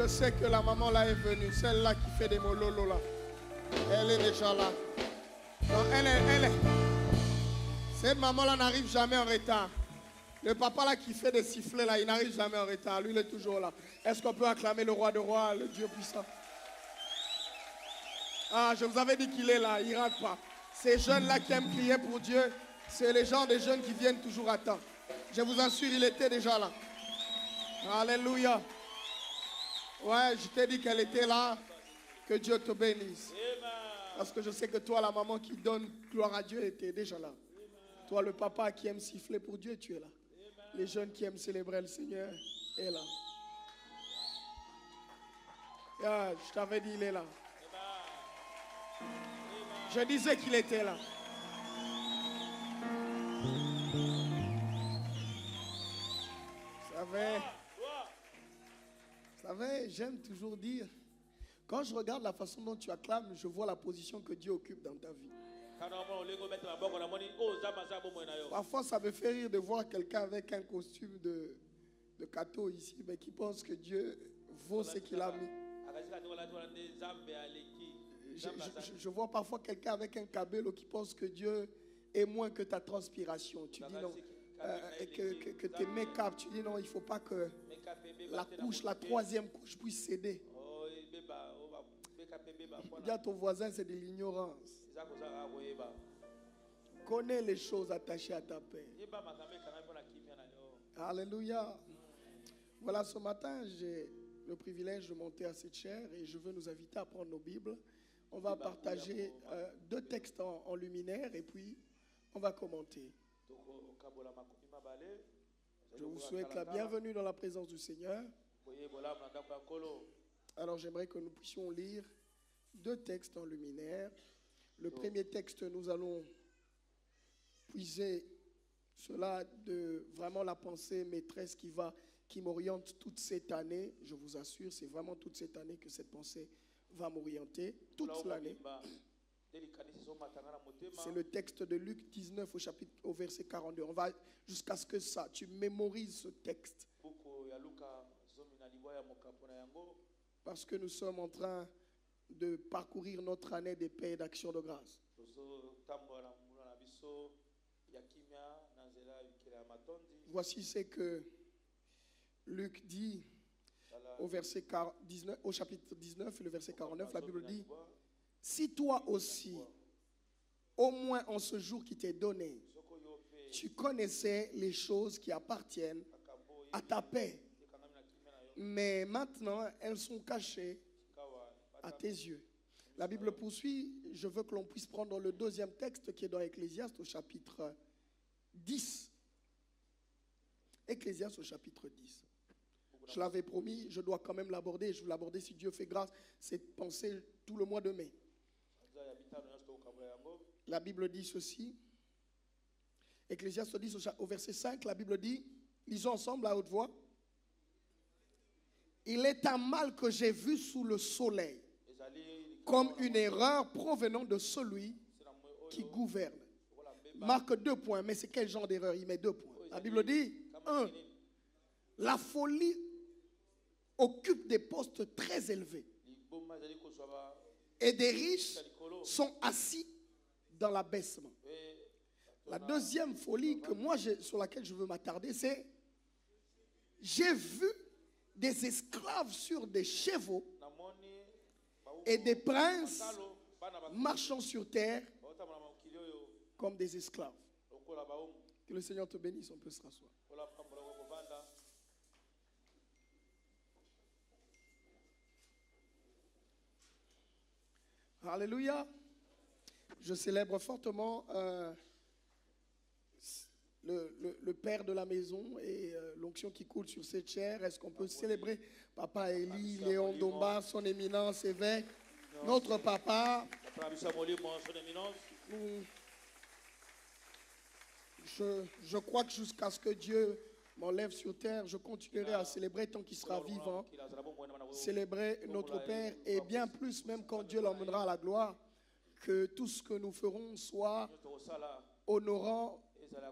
sais que la maman là est venue, celle-là qui fait des mololo là. Elle est déjà là. Non, elle est. Cette maman-là n'arrive jamais en retard. Le papa là qui fait des sifflets là, il n'arrive jamais en retard. Lui, il est toujours là. Est-ce qu'on peut acclamer le roi de rois, le Dieu puissant? Ah, je vous avais dit qu'il est là, il ne rate pas. Ces jeunes-là qui aiment crier pour Dieu, c'est les gens des jeunes qui viennent toujours à temps. Je vous assure, il était déjà là. Alléluia. Ouais, je t'ai dit qu'elle était là. Que Dieu te bénisse. Parce que je sais que toi, la maman qui donne gloire à Dieu, était déjà là. Toi, le papa qui aime siffler pour Dieu, tu es là. Les jeunes qui aiment célébrer le Seigneur, est là. Yeah, je t'avais dit, il est là. Je disais qu'il était là. Vous savez, j'aime toujours dire, quand je regarde la façon dont tu acclames, je vois la position que Dieu occupe dans ta vie. Parfois, ça me fait rire de voir quelqu'un avec un costume de cateau ici, mais qui pense que Dieu vaut ce qu'il a mis. Je vois parfois quelqu'un avec un cabello qui pense que Dieu est moins que ta transpiration. Tu dis non, que tes make-up, tu dis non, il ne faut pas que la troisième couche puisse céder. Dis à ton voisin, c'est de l'ignorance. Connais les choses attachées à ta paix. Alléluia. Voilà, ce matin, j'ai le privilège de monter à cette chaire et je veux nous inviter à prendre nos Bibles. On va partager deux textes en luminaire et puis on va commenter. Je vous souhaite la bienvenue dans la présence du Seigneur. Alors j'aimerais que nous puissions lire deux textes en luminaire. Le premier texte, nous allons puiser cela de vraiment la pensée maîtresse qui m'oriente toute cette année. Je vous assure, c'est vraiment toute cette année que cette pensée va m'orienter. Toute l'année. C'est le texte de Luc 19 au verset 42. On va jusqu'à ce que tu mémorises ce texte. Parce que nous sommes en train de parcourir notre année de paix et d'action de grâce. Voici ce que Luc dit au chapitre 19 et le verset 49. La Bible dit: si toi aussi, au moins en ce jour qui t'est donné, tu connaissais les choses qui appartiennent à ta paix, mais maintenant elles sont cachées à tes yeux. La Bible poursuit. Je veux que l'on puisse prendre le deuxième texte qui est dans Ecclésiaste au chapitre 10. Ecclésiaste au chapitre 10. Je l'avais promis, je dois quand même l'aborder. Je vais l'aborder, si Dieu fait grâce, cette pensée tout le mois de mai. La Bible dit ceci. Ecclésiaste 10 au verset 5, la Bible dit, lisons ensemble à haute voix: il est un mal que j'ai vu sous le soleil, comme une erreur provenant de celui qui gouverne. Marque 2 points, mais c'est quel genre d'erreur? Il met 2 points. La Bible dit, 1, la folie occupe des postes très élevés et des riches sont assis dans l'abaissement. La deuxième folie sur laquelle je veux m'attarder, c'est: j'ai vu des esclaves sur des chevaux et des princes marchant sur terre comme des esclaves. Que le Seigneur te bénisse, on peut se rasseoir. Alléluia. Je célèbre fortement le père de la maison et l'onction qui coule sur cette chair. Est-ce qu'on peut célébrer Papa Élie, Léon Domba, son éminence évêque, notre papa? Je crois que jusqu'à ce que Dieu m'enlève sur terre, je continuerai à célébrer tant qu'il sera vivant. Célébrer notre Père, et bien plus même quand Dieu l'emmènera à la gloire, que tout ce que nous ferons soit honorant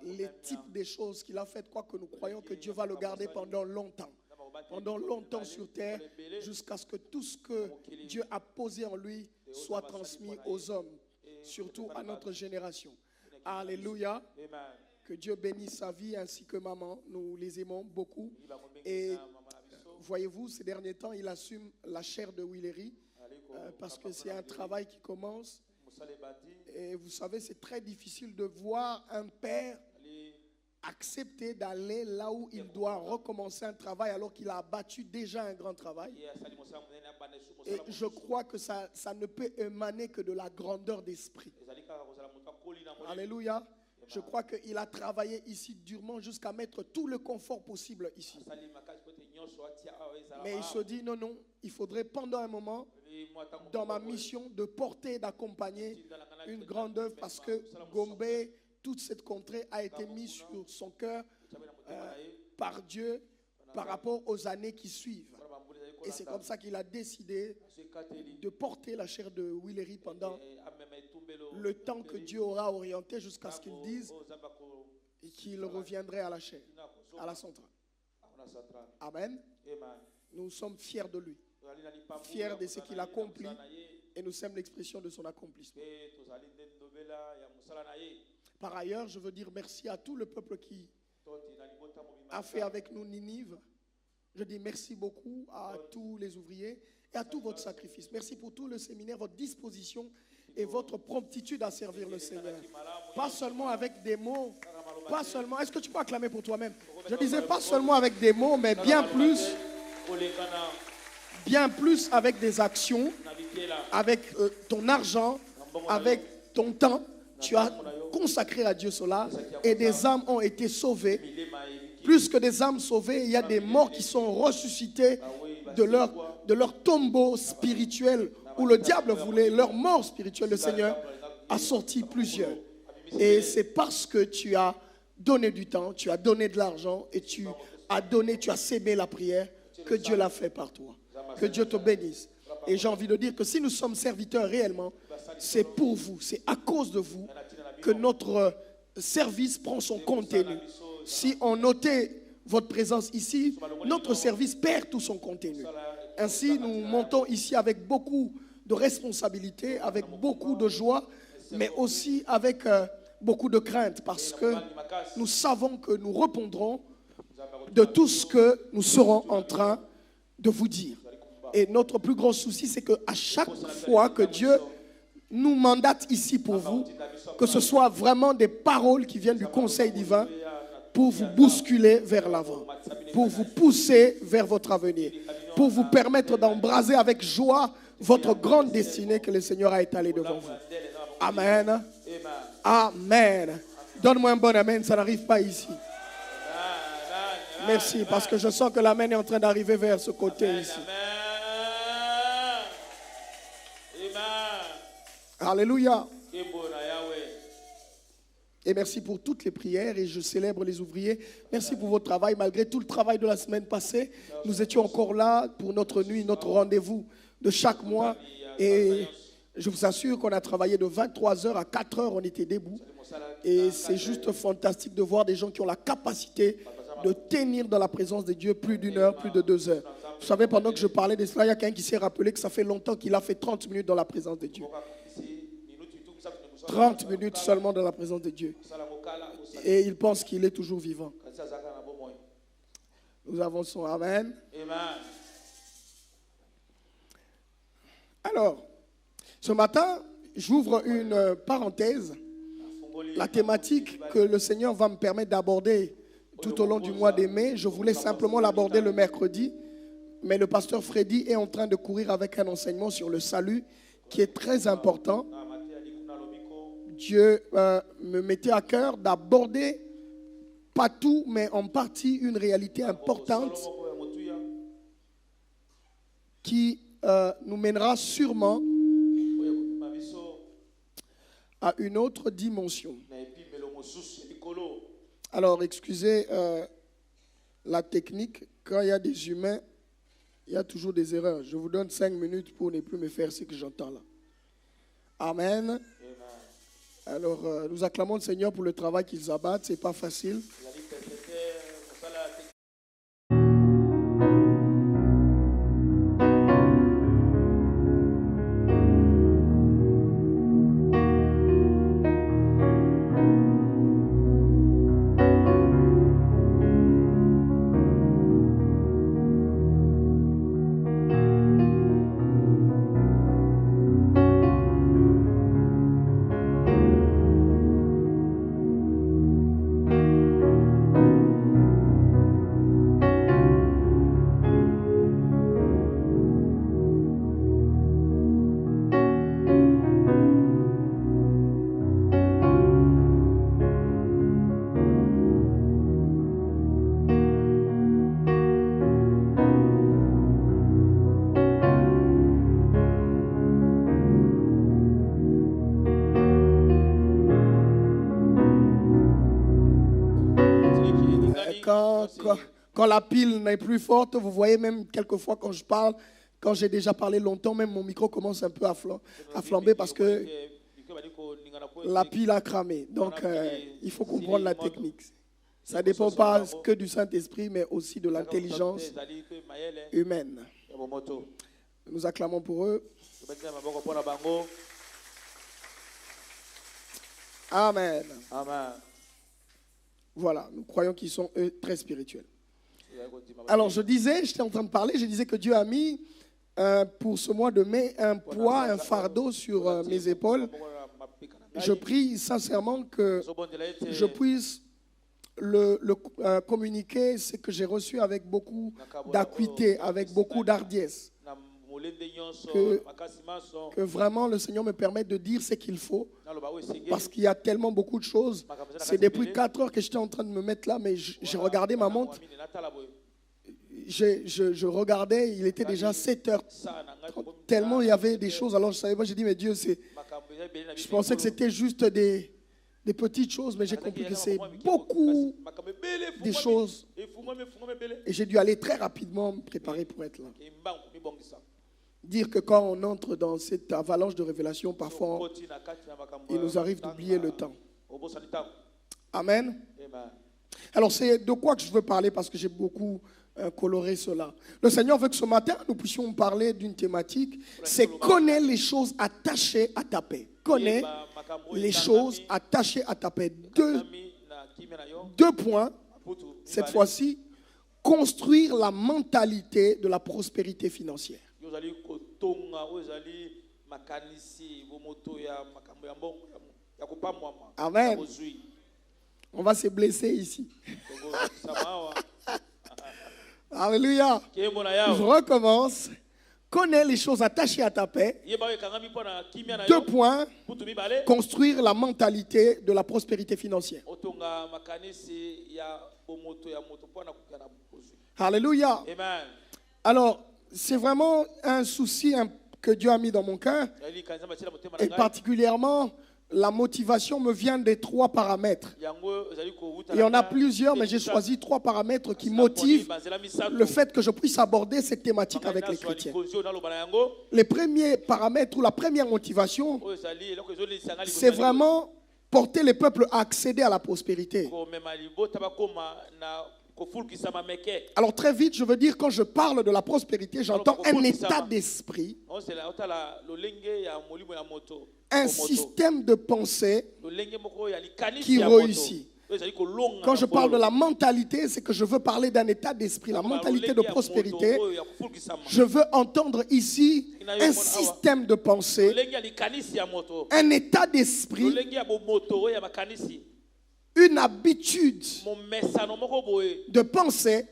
les types des choses qu'il a faites, quoique nous croyons que Dieu va le garder pendant longtemps. pendant longtemps sur terre, jusqu'à ce que tout ce que Dieu a posé en lui soit transmis aux hommes, surtout à notre génération. Alléluia. Que Dieu bénisse sa vie ainsi que maman. Nous les aimons beaucoup. Et voyez-vous, ces derniers temps, il assume la chaire de Willery parce que c'est un travail qui commence. Et vous savez, c'est très difficile de voir un père accepter d'aller là où il doit recommencer un travail alors qu'il a abattu déjà un grand travail. Et je crois que ça ne peut émaner que de la grandeur d'esprit. Alléluia. Je crois qu'il a travaillé ici durement jusqu'à mettre tout le confort possible ici. Mais il se dit non, il faudrait pendant un moment, dans ma mission, de porter, d'accompagner une grande œuvre parce que Gombe, toute cette contrée a été mise sur son cœur par Dieu par rapport aux années qui suivent. Et c'est comme ça qu'il a décidé de porter la chair de Willery pendant le temps que Dieu aura orienté jusqu'à ce qu'il dise qu'il reviendrait à la chair, à la centrale. Amen. Nous sommes fiers de lui, fiers de ce qu'il accomplit et nous sommes l'expression de son accomplissement. Par ailleurs, je veux dire merci à tout le peuple qui a fait avec nous Ninive. Je dis merci beaucoup à tous les ouvriers et à tout votre sacrifice. Merci pour tout le séminaire, votre disposition et votre promptitude à servir le Seigneur. Pas seulement avec des mots, pas seulement... Est-ce que tu peux acclamer pour toi-même? Je disais pas seulement avec des mots, mais bien plus avec des actions, avec ton argent, avec ton temps. Tu as consacré à Dieu cela et des âmes ont été sauvées. Plus que des âmes sauvées, il y a des morts qui sont ressuscités de leur tombeau spirituel où le diable voulait, leur mort spirituelle. Le Seigneur a sorti plusieurs. Et c'est parce que tu as donné du temps, tu as donné de l'argent et tu as sémé la prière que Dieu l'a fait par toi. Que Dieu te bénisse. Et j'ai envie de dire que si nous sommes serviteurs réellement, c'est pour vous, c'est à cause de vous que notre service prend son contenu. Si on notait votre présence ici, notre service perd tout son contenu. Ainsi, nous montons ici avec beaucoup de responsabilité, avec beaucoup de joie, mais aussi avec beaucoup de crainte, parce que nous savons que nous répondrons de tout ce que nous serons en train de vous dire. Et notre plus grand souci, c'est qu'à chaque fois que Dieu nous mandate ici pour vous, que ce soit vraiment des paroles qui viennent du conseil divin pour vous bousculer vers l'avant, pour vous pousser vers votre avenir, pour vous permettre d'embraser avec joie votre grande destinée que le Seigneur a étalée devant vous. Amen. Amen. Donne-moi un bon amen, ça n'arrive pas ici. Merci, parce que je sens que l'amen est en train d'arriver vers ce côté ici. Alléluia. Et merci pour toutes les prières et je célèbre les ouvriers. Merci pour votre travail. Malgré tout le travail de la semaine passée, nous étions encore là pour notre nuit, notre rendez-vous de chaque mois. Et je vous assure qu'on a travaillé de 23h à 4h, on était debout. Et c'est juste fantastique de voir des gens qui ont la capacité de tenir dans la présence de Dieu plus d'une heure, plus de 2 heures. Vous savez, pendant que je parlais de cela, il y a quelqu'un qui s'est rappelé que ça fait longtemps qu'il a fait 30 minutes dans la présence de Dieu. 30 minutes seulement dans la présence de Dieu. Et il pense qu'il est toujours vivant. Nous avançons. Amen. Alors, ce matin, j'ouvre une parenthèse. La thématique que le Seigneur va me permettre d'aborder tout au long du mois de mai, je voulais simplement l'aborder le mercredi. Mais le pasteur Freddy est en train de courir avec un enseignement sur le salut qui est très important. Dieu me mettait à cœur d'aborder, pas tout, mais en partie, une réalité importante qui nous mènera sûrement à une autre dimension. Alors, excusez la technique, quand il y a des humains, il y a toujours des erreurs. Je vous donne 5 minutes pour ne plus me faire ce que j'entends là. Amen. Alors, nous acclamons le Seigneur pour le travail qu'ils abattent. Ce n'est pas facile. Quand la pile n'est plus forte, vous voyez même quelquefois quand je parle, quand j'ai déjà parlé longtemps, même mon micro commence un peu à flamber parce que la pile a cramé. Donc, il faut comprendre la technique. Ça ne dépend pas que du Saint-Esprit, mais aussi de l'intelligence humaine. Nous acclamons pour eux. Amen. Amen. Voilà, nous croyons qu'ils sont eux très spirituels. Alors je disais, j'étais en train de parler, je disais que Dieu a mis pour ce mois de mai un poids, un fardeau sur mes épaules. Je prie sincèrement que je puisse le communiquer, ce que j'ai reçu avec beaucoup d'acuité, avec beaucoup d'hardiesse. Que vraiment le Seigneur me permette de dire ce qu'il faut, parce qu'il y a tellement beaucoup de choses. C'est depuis 4 heures que j'étais en train de me mettre là, mais j'ai regardé ma montre. Je regardais, il était déjà 7 heures. Tellement il y avait des choses, alors je savais pas, j'ai dit, mais Dieu, je pensais que c'était juste des petites choses, mais j'ai compris que c'est beaucoup de choses. Et j'ai dû aller très rapidement me préparer pour être là. Dire que quand on entre dans cette avalanche de révélation, parfois, il nous arrive d'oublier le temps. Amen. Alors, c'est de quoi que je veux parler parce que j'ai beaucoup coloré cela. Le Seigneur veut que ce matin, nous puissions parler d'une thématique, c'est connaître les choses attachées à ta paix. Connais les choses attachées à ta paix. Deux points, cette fois-ci, construire la mentalité de la prospérité financière. Amen. On va se blesser ici. Alléluia. Je recommence. Connais les choses attachées à ta paix. 2 points. Construire la mentalité de la prospérité financière. Alléluia. Alors, c'est vraiment un souci que Dieu a mis dans mon cœur. Et particulièrement, la motivation me vient des 3 paramètres. Il y en a plusieurs, mais j'ai choisi 3 paramètres qui motivent le fait que je puisse aborder cette thématique avec les chrétiens. Les premiers paramètres ou la première motivation, c'est vraiment porter les peuples à accéder à la prospérité. Alors très vite, je veux dire, quand je parle de la prospérité, j'entends un état d'esprit, un système de pensée qui réussit. Quand je parle de la mentalité, c'est que je veux parler d'un état d'esprit, la mentalité de prospérité. Je veux entendre ici un système de pensée, un état d'esprit, une habitude de pensée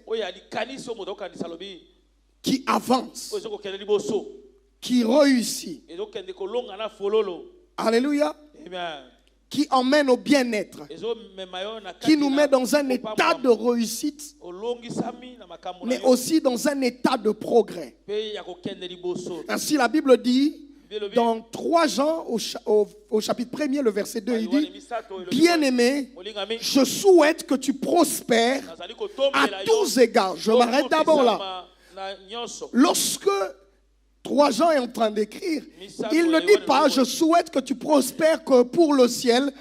qui avance, qui réussit. Alléluia. Qui emmène au bien-être, qui nous met dans un état de réussite, mais aussi dans un état de progrès. Ainsi, la Bible dit, dans 3 Jean, au chapitre 1er, le verset 2, il dit, « Bien-aimé, je souhaite que tu prospères à tous égards. » Je m'arrête d'abord là. Lorsque 3 Jean est en train d'écrire, il ne dit pas « Je souhaite que tu prospères que pour le ciel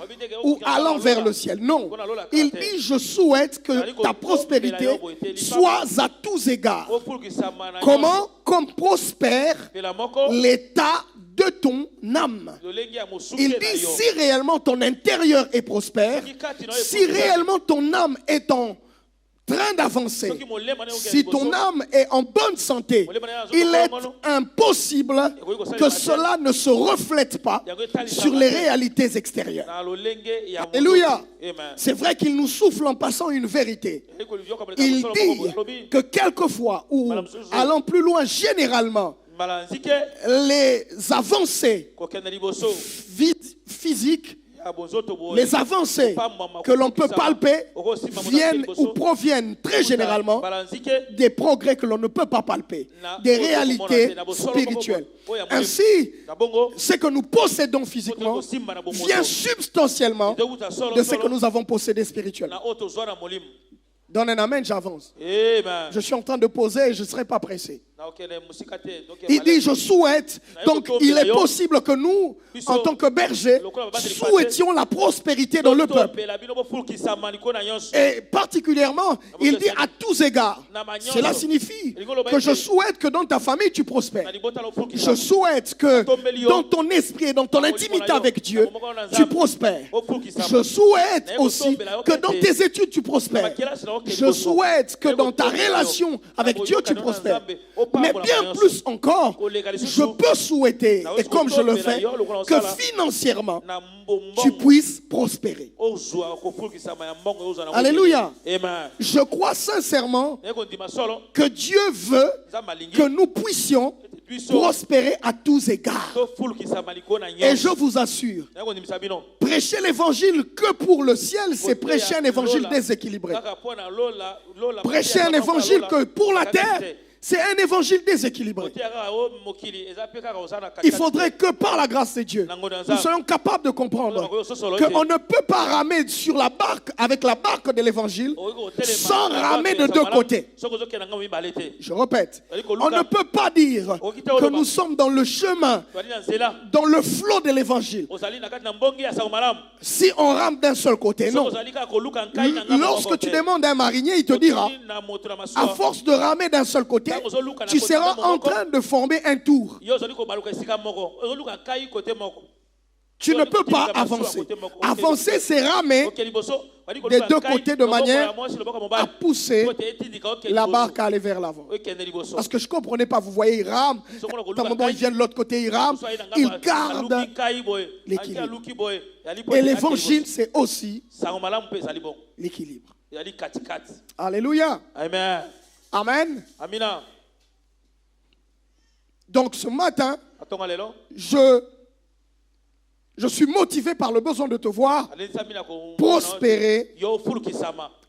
ou allant vers le ciel ». Non, il dit « Je souhaite que ta prospérité soit à tous égards ». Comment? Comme prospère l'état de ton âme. Il dit si réellement ton intérieur est prospère, si réellement ton âme est en train d'avancer, si ton âme est en bonne santé, il est impossible que cela ne se reflète pas sur les réalités extérieures. Alléluia. C'est vrai qu'il nous souffle en passant une vérité. Il dit que quelquefois, ou allant plus loin généralement, les avancées physiques, les avancées que l'on peut palper viennent ou proviennent très généralement des progrès que l'on ne peut pas palper, des réalités spirituelles. Ainsi, ce que nous possédons physiquement vient substantiellement de ce que nous avons possédé spirituellement. Donne un amen, j'avance. Amen. Je suis en train de poser et je ne serai pas pressé. Na okende musika te. Donc, Il dit, je souhaite, donc il est possible que nous, en tant que bergers, souhaitions la prospérité dans le peuple. Et particulièrement, il dit à tous égards. Cela signifie que je souhaite que dans ta famille, tu prospères. Je souhaite que dans ton esprit et dans ton intimité avec Dieu, tu prospères. Je souhaite aussi que dans tes études, tu prospères. Je souhaite que dans ta relation avec Dieu, tu prospères. Mais bien plus encore, je peux souhaiter, et comme je le fais, que financièrement, tu puisses prospérer. Alléluia. Je crois sincèrement que Dieu veut que nous puissions prospérer à tous égards. Et je vous assure, prêcher l'évangile que pour le ciel, c'est prêcher un évangile déséquilibré. Prêcher un évangile que pour la terre, c'est un évangile déséquilibré. Il faudrait que par la grâce de Dieu, nous soyons capables de comprendre qu'on ne peut pas ramer sur la barque avec la barque de l'évangile sans ramer de deux côtés. Je répète, on ne peut pas dire que nous sommes dans le chemin, dans le flot de l'évangile, si on rame d'un seul côté. Non. Lorsque tu demandes à un marinier, il te dira, à force de ramer d'un seul côté, tu seras en train de former un tour. Tu ne peux pas avancer. Avancer, c'est ramer des deux côtés de manière à pousser la barque à aller vers l'avant. Parce que je ne comprenais pas. Vous voyez, il rame. Quand moment il vient de l'autre côté, il rame. Il garde l'équilibre. Et l'évangile, c'est aussi l'équilibre. Alléluia. Amen. Amen. Amina. Donc ce matin, je suis motivé par le besoin de te voir prospérer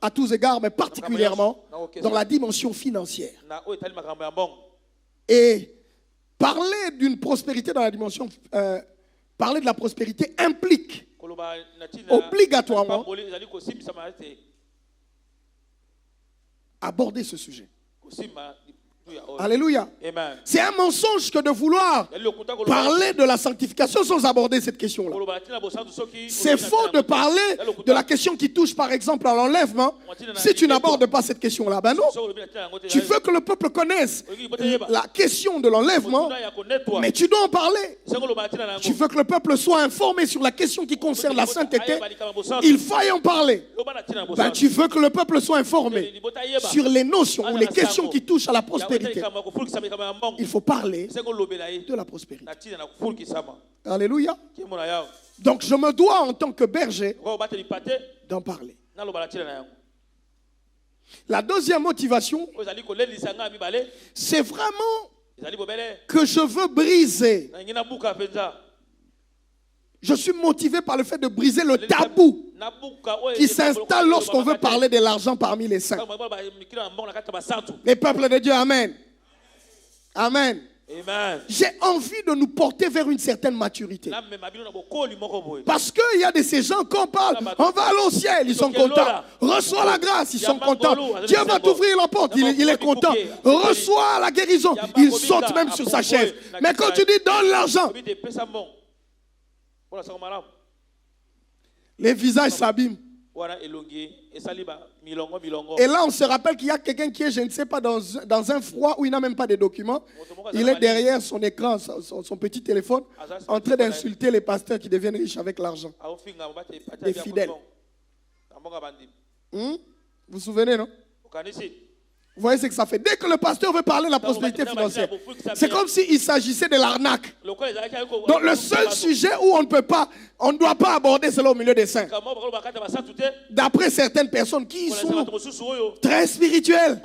à tous égards, mais particulièrement dans la dimension financière. Et parler d'une prospérité dans la dimension, parler de la prospérité implique obligatoirement aborder ce sujet. Alléluia. C'est un mensonge que de vouloir parler de la sanctification sans aborder cette question-là. C'est faux de parler de la question qui touche par exemple à l'enlèvement si tu n'abordes pas cette question-là. Ben non. Tu veux que le peuple connaisse la question de l'enlèvement, mais tu dois en parler. Tu veux que le peuple soit informé sur la question qui concerne la sainteté, il faut y en parler. Ben, tu veux que le peuple soit informé sur les notions ou les questions qui touchent à la prospérité. Il faut parler de la prospérité. Alléluia. Donc je me dois en tant que berger d'en parler. La deuxième motivation, c'est vraiment que je veux briser. Je suis motivé par le fait de briser le tabou qui s'installe lorsqu'on veut parler de l'argent parmi les saints. Les peuples de Dieu, amen. Amen. J'ai envie de nous porter vers une certaine maturité. Parce qu'il y a de ces gens qu'on parle, on va aller au ciel, ils sont contents. Reçois la grâce, ils sont contents. Dieu va t'ouvrir la porte, il est content. Reçois la guérison, il saute même sur sa chaise. Mais quand tu dis donne l'argent, les visages s'abîment. Et là, on se rappelle qu'il y a quelqu'un qui est, je ne sais pas, dans un froid où il n'a même pas de documents. Il est derrière son écran, son petit téléphone, en train d'insulter les pasteurs qui deviennent riches avec l'argent. Des fidèles. Vous vous souvenez, non? Vous voyez ce que ça fait. Dès que le pasteur veut parler de la prospérité financière, c'est comme s'il s'agissait de l'arnaque. Donc le seul sujet où on ne doit pas aborder, c'est là au milieu des saints. D'après certaines personnes qui sont très spirituelles,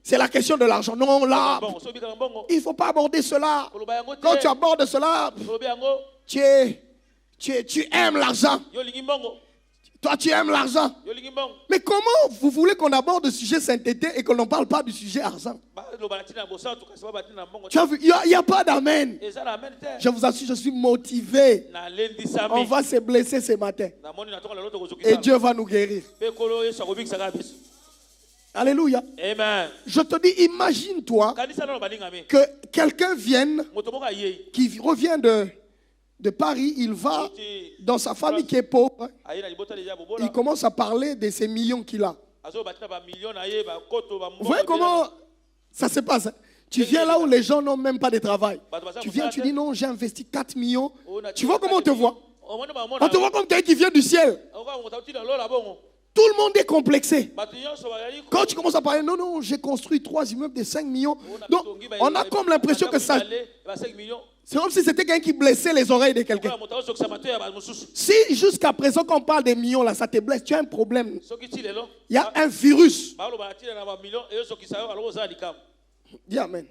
c'est la question de l'argent. Non, là, il ne faut pas aborder cela. Quand tu abordes cela, tu aimes l'argent. Toi, tu aimes l'argent. Mais comment vous voulez qu'on aborde le sujet sainteté et qu'on n'en parle pas du sujet argent? Tu as vu, il n'y a pas d'amen. Je vous assure, je suis motivé. On va se blesser ce matin. Et Dieu va nous guérir. Alléluia. Amen. Je te dis, imagine-toi que quelqu'un vienne, qui revient de Paris, il va dans sa famille qui est pauvre. Il commence à parler de ces millions qu'il a. Vous voyez comment ça se passe? Tu viens là où les gens n'ont même pas de travail. Tu viens, tu dis non, j'ai investi 4 millions. Tu vois comment on te voit? On te voit comme quelqu'un qui vient du ciel. Tout le monde est complexé. Quand tu commences à parler, non, non, j'ai construit 3 immeubles de 5 millions. Donc, on a comme l'impression que ça... C'est comme si c'était quelqu'un qui blessait les oreilles de quelqu'un. Si jusqu'à présent, quand on parle des millions, là, ça te blesse, tu as un problème. Il y a un virus. Dis amen.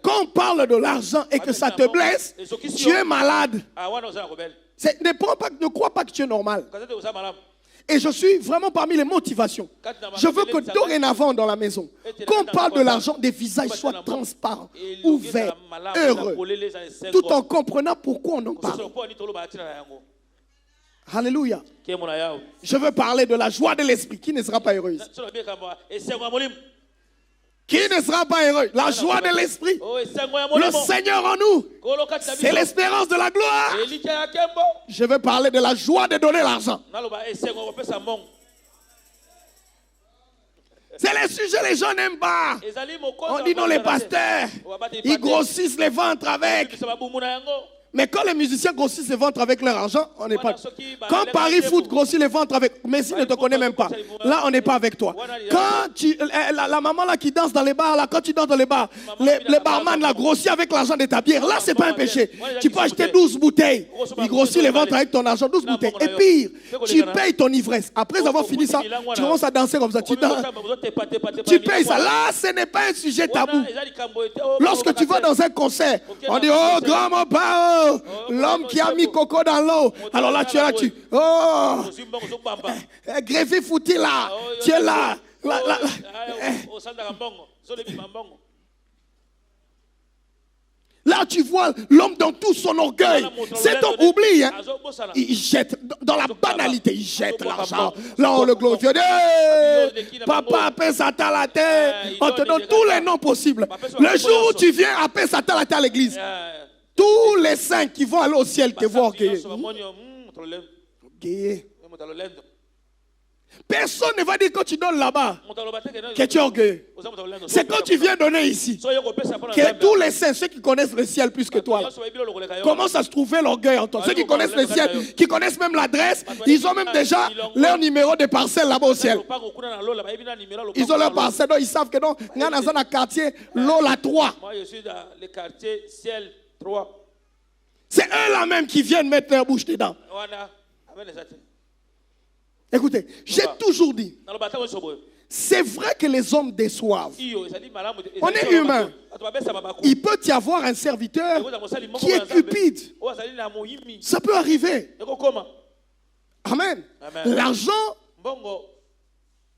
Quand on parle de l'argent et que ça te blesse, tu es malade. Ne crois pas que tu es normal. Et je suis vraiment parmi les motivations. Je veux que dorénavant dans la maison, quand on parle de l'argent, des visages soient transparents, ouverts, heureux, tout en comprenant pourquoi on en parle. Alléluia. Je veux parler de la joie de l'esprit. Qui ne sera pas heureuse? Qui ne sera pas heureux? La joie de l'esprit. Le Seigneur en nous. C'est l'espérance de la gloire. Je veux parler de la joie de donner l'argent. C'est le sujet que les gens n'aiment pas. On dit non, les pasteurs, ils grossissent les ventres avec. Mais quand les musiciens grossissent les ventres avec leur argent, on n'est pas. Quand Paris Foot grossit les ventres avec. Messi ne te connaît même pas. Là, on n'est pas avec toi. Quand la maman là qui danse dans les bars, là, quand tu danses dans les bars, les barman là grossit avec l'argent de ta bière. Là, c'est pas un péché. Tu peux acheter 12 bouteilles. Il grossit les ventres avec ton argent, 12 bouteilles. Et pire, tu payes ton ivresse. Après avoir fini ça, tu commences à danser comme ça. Tu payes ça. Là, ce n'est pas un sujet tabou. Lorsque tu vas dans un concert, on dit oh, grand mon père. L'homme qui a mis coco dans l'eau. Alors là, tu es là, oh, greffé foutu là. Tu es là. Là, tu vois l'homme dans tout son orgueil. Cet homme oublie. Hein? Il jette dans la banalité. Il jette l'argent. Là, on le glorifie. Papa, appelle Satan la terre. On te donne tous les noms possibles. Le jour où tu viens, appelle Satan la terre à l'église. Tous les saints qui vont aller au ciel te voient orgueilleux. Personne ne va dire quand tu donnes là-bas que tu es orgueilleux. C'est quand tu viens donner ici que tous les saints, ceux qui connaissent le ciel plus que toi, commencent à se trouver l'orgueil en toi. Ceux qui connaissent le ciel, qui connaissent même l'adresse, ils ont même déjà leur numéro de parcelle là-bas au ciel. Ils ont leur parcelle, donc ils savent que non, il y a dans un quartier, Lola 3. Moi, je suis dans le quartier ciel 3. C'est eux là même qui viennent mettre leur bouche dedans. Écoutez, j'ai toujours dit, c'est vrai que les hommes déçoivent. On est humain. Il peut y avoir un serviteur qui est cupide. Ça peut arriver. Amen. L'argent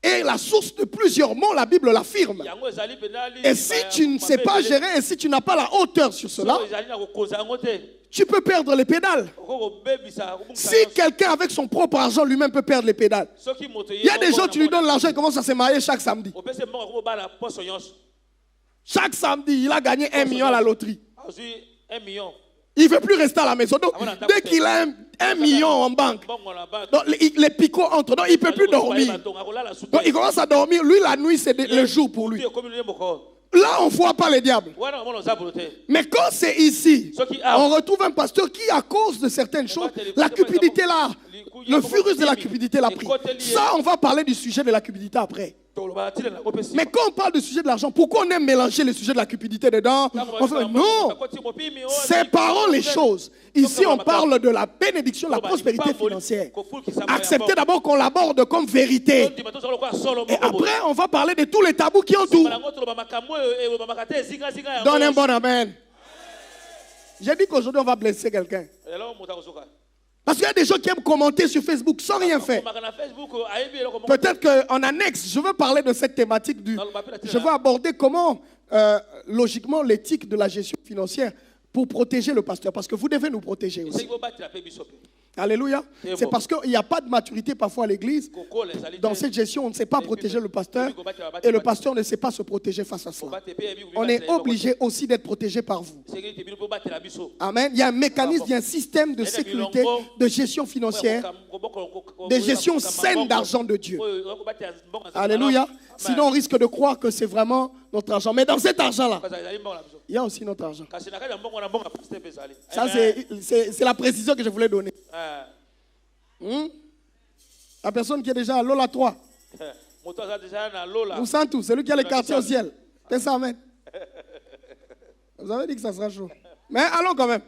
est la source de plusieurs mots, la Bible l'affirme. Et si tu ne sais pas gérer et si tu n'as pas la hauteur sur cela, tu peux perdre les pédales. Si quelqu'un avec son propre argent lui-même peut perdre les pédales. Il y a des gens, tu lui donnes l'argent, il commence à se marier chaque samedi. Chaque samedi, il a gagné 1 million à la loterie. Il ne veut plus rester à la maison. Donc, dès qu'il a 1 million en banque, donc, les picots entrent. Donc, il ne peut plus dormir. Donc, il commence à dormir. Lui, la nuit, c'est le jour pour lui. Là, on ne voit pas les diables. Mais quand c'est ici, on retrouve un pasteur qui, à cause de certaines choses, la cupidité là, le virus de la cupidité l'a pris. Ça, on va parler du sujet de la cupidité après. Mais quand on parle du sujet de l'argent, pourquoi on aime mélanger le sujet de la cupidité dedans? On fait, non, séparons les choses. Ici, on parle de la bénédiction, la prospérité financière. Acceptez d'abord qu'on l'aborde comme vérité. Et après, on va parler de tous les tabous qui entourent. Donne un bon amen. J'ai dit qu'aujourd'hui, on va blesser quelqu'un. Parce qu'il y a des gens qui aiment commenter sur Facebook sans rien faire. Peut-être qu'en annexe, je veux parler de cette thématique. Je veux aborder comment, logiquement, l'éthique de la gestion financière pour protéger le pasteur. Parce que vous devez nous protéger aussi. Alléluia. C'est parce qu'il n'y a pas de maturité parfois à l'église. Dans cette gestion, on ne sait pas protéger le pasteur. Et le pasteur ne sait pas se protéger face à cela. On est obligé aussi d'être protégé par vous. Amen. Il y a un mécanisme, il y a un système de sécurité, de gestion financière, de gestion saine d'argent de Dieu. Alléluia. Sinon, on risque de croire que c'est vraiment notre argent. Mais dans cet argent-là, il y a aussi notre argent. Ça, c'est la précision que je voulais donner. La personne qui est déjà à Lola 3. Vous sentez tout, c'est lui qui a les quartiers au ciel. C'est ça, amen. Vous avez dit que ça sera chaud. Mais allons quand même.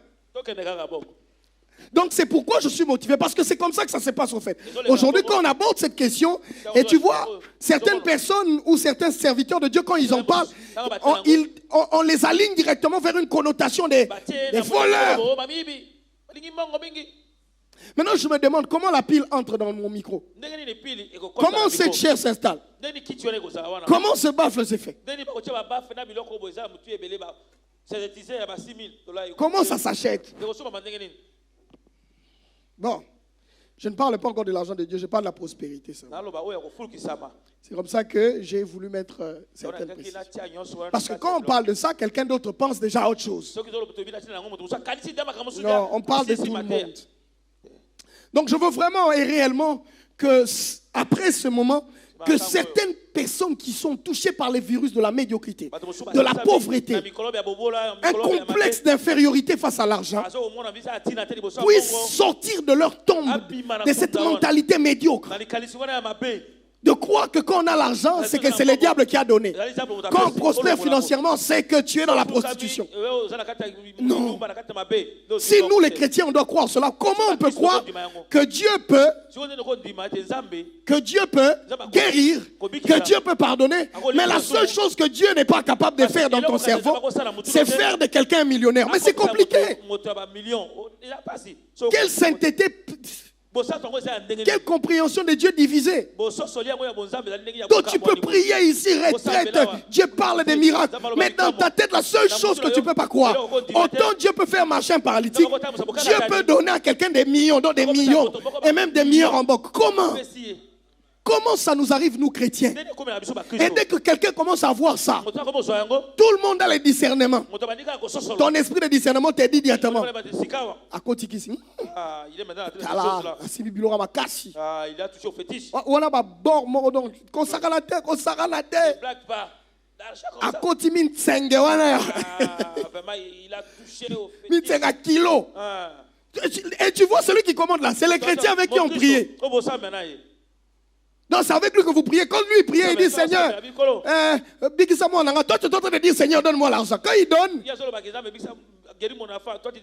Donc c'est pourquoi je suis motivé, parce que c'est comme ça que ça se passe au fait. Aujourd'hui, quand on aborde cette question, et tu vois, certaines personnes ou certains serviteurs de Dieu, quand ils en parlent, on les aligne directement vers une connotation des voleurs. Maintenant, je me demande comment la pile entre dans mon micro. Comment cette chair s'installe? Comment ce baffle s'est fait? Comment ça s'achète? Bon, je ne parle pas encore de l'argent de Dieu, je parle de la prospérité. C'est comme ça que j'ai voulu mettre certaines précisions. Parce que quand on parle de ça, quelqu'un d'autre pense déjà à autre chose. Non, on parle de tout le monde. Donc je veux vraiment et réellement que, après ce moment, que certaines personnes qui sont touchées par les virus de la médiocrité, de la pauvreté, un complexe d'infériorité face à l'argent, puissent sortir de leur tombe, de cette mentalité médiocre. De croire que quand on a l'argent, c'est que c'est le diable qui a donné. Quand on prospère financièrement, c'est que tu es dans la prostitution. Non. Si nous les chrétiens, on doit croire cela, comment on peut croire que Dieu peut guérir, que Dieu peut pardonner, mais la seule chose que Dieu n'est pas capable de faire dans ton cerveau, c'est faire de quelqu'un un millionnaire. Mais c'est compliqué. Quelle sainteté, quelle compréhension de Dieu divisée. Donc tu peux prier ici, retraite, Dieu parle des miracles, mais dans ta tête, la seule chose que tu ne peux pas croire, autant Dieu peut faire marcher un paralytique, Dieu peut donner à quelqu'un des millions, donc des millions, et même des milliards en banque. Comment ça nous arrive, nous chrétiens? Et dès que quelqu'un commence à voir ça, tout le monde a le discernement. Ton esprit de discernement te dit directement. À côté ici. Il est maintenant à il a touché au fétiche. On a bord mort donc. La tête. À côté min tsenge wana. Il a touché au fétiche. Min tsenga kilo. Et tu vois celui qui commande là, c'est les chrétiens avec qui on priait. Donc c'est avec lui que vous priez. Quand lui priait, il dit Seigneur, toi tu es en train de dire Seigneur, donne-moi l'argent. Quand il donne,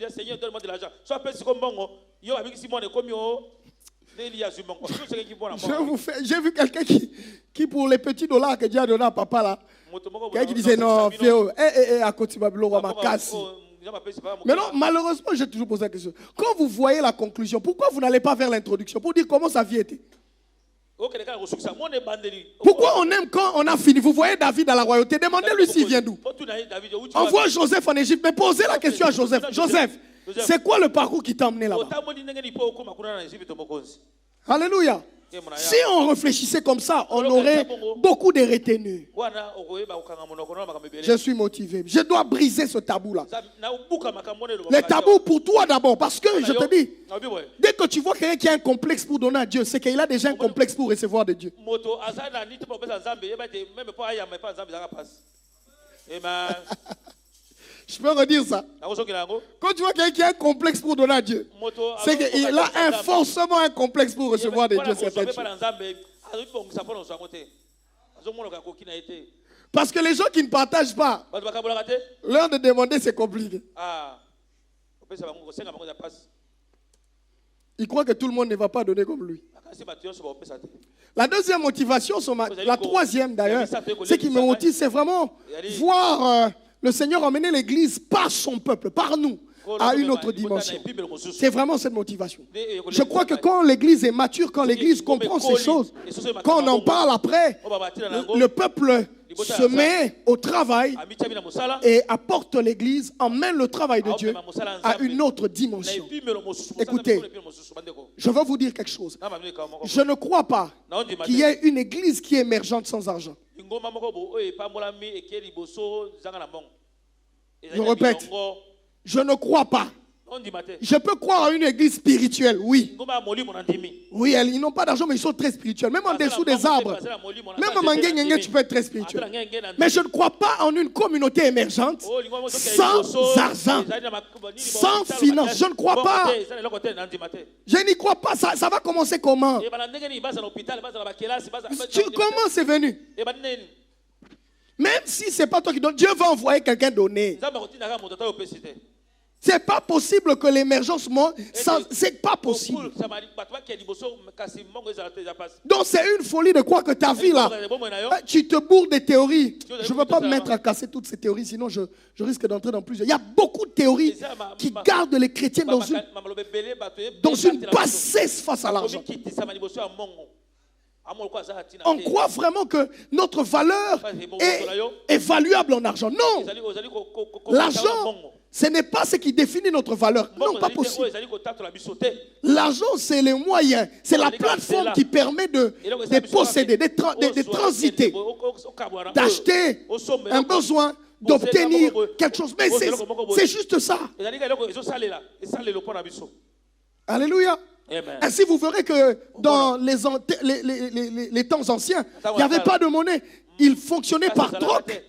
Seigneur, donne-moi de l'argent. J'ai vu quelqu'un qui pour les petits dollars que Dieu a donné à papa là, quelqu'un qui disait non, Féo, à côté de ma casse. Mais non, malheureusement, j'ai toujours posé la question. Quand vous voyez la conclusion, pourquoi vous n'allez pas vers l'introduction pour dire comment sa vie était? Pourquoi on aime quand on a fini? Vous voyez David à la royauté, demandez-lui s'il vient d'où. On voit Joseph en Égypte, mais posez la question à Joseph. Joseph, c'est quoi le parcours qui t'a emmené là-bas? Alléluia. Si on réfléchissait comme ça, on aurait beaucoup de retenues. Je suis motivé. Je dois briser ce tabou-là. Le tabou pour toi d'abord, parce que je te dis, dès que tu vois quelqu'un qui a un complexe pour donner à Dieu, c'est qu'il a déjà un complexe pour recevoir de Dieu. Je peux redire ça. Quand tu vois quelqu'un qui a un complexe pour donner à Dieu, c'est qu'il a forcément un complexe pour recevoir de Dieu certaines choses. Parce que les gens qui ne partagent pas, leur de demander c'est compliqué. Ils croient que tout le monde ne va pas donner comme lui. La deuxième motivation, la troisième d'ailleurs, c'est qui me motive, c'est vraiment voir le Seigneur emmener l'église par son peuple, par nous, à une autre dimension. C'est vraiment cette motivation. Je crois que quand l'église est mature, quand l'église comprend ces choses, quand on en parle après, le peuple se met au travail et apporte l'église, emmène le travail de Dieu à une autre dimension. Écoutez, je veux vous dire quelque chose. Je ne crois pas qu'il y ait une église qui est émergente sans argent. Je répète, je ne crois pas. Je peux croire à une église spirituelle, oui. Oui, ils n'ont pas d'argent, mais ils sont très spirituels. Même en dessous des arbres. Même en Mangué, tu peux être très spirituel. Mais je ne crois pas en une communauté émergente sans argent, sans finance. Je ne crois pas. Je n'y crois pas. Ça va commencer comment? Comment c'est venu? Même si ce n'est pas toi qui donne, Dieu va envoyer quelqu'un donner. C'est pas possible que l'émergence monte. C'est pas possible. Donc c'est une folie de croire que ta vie là, tu te bourres des théories. Je ne veux pas me mettre à casser toutes ces théories, sinon je risque d'entrer dans plusieurs. Il y a beaucoup de théories qui gardent les chrétiens dans une bassesse face à l'argent. On croit vraiment que notre valeur est évaluable en argent. Non. L'argent, ce n'est pas ce qui définit notre valeur. Non, pas possible. L'argent, c'est les moyens. C'est la plateforme qui permet de posséder, de transiter, d'acheter un besoin, d'obtenir quelque chose. Mais c'est juste ça. Alléluia. Ainsi, vous verrez que dans les temps anciens, il n'y avait pas de monnaie. Il fonctionnait par troc.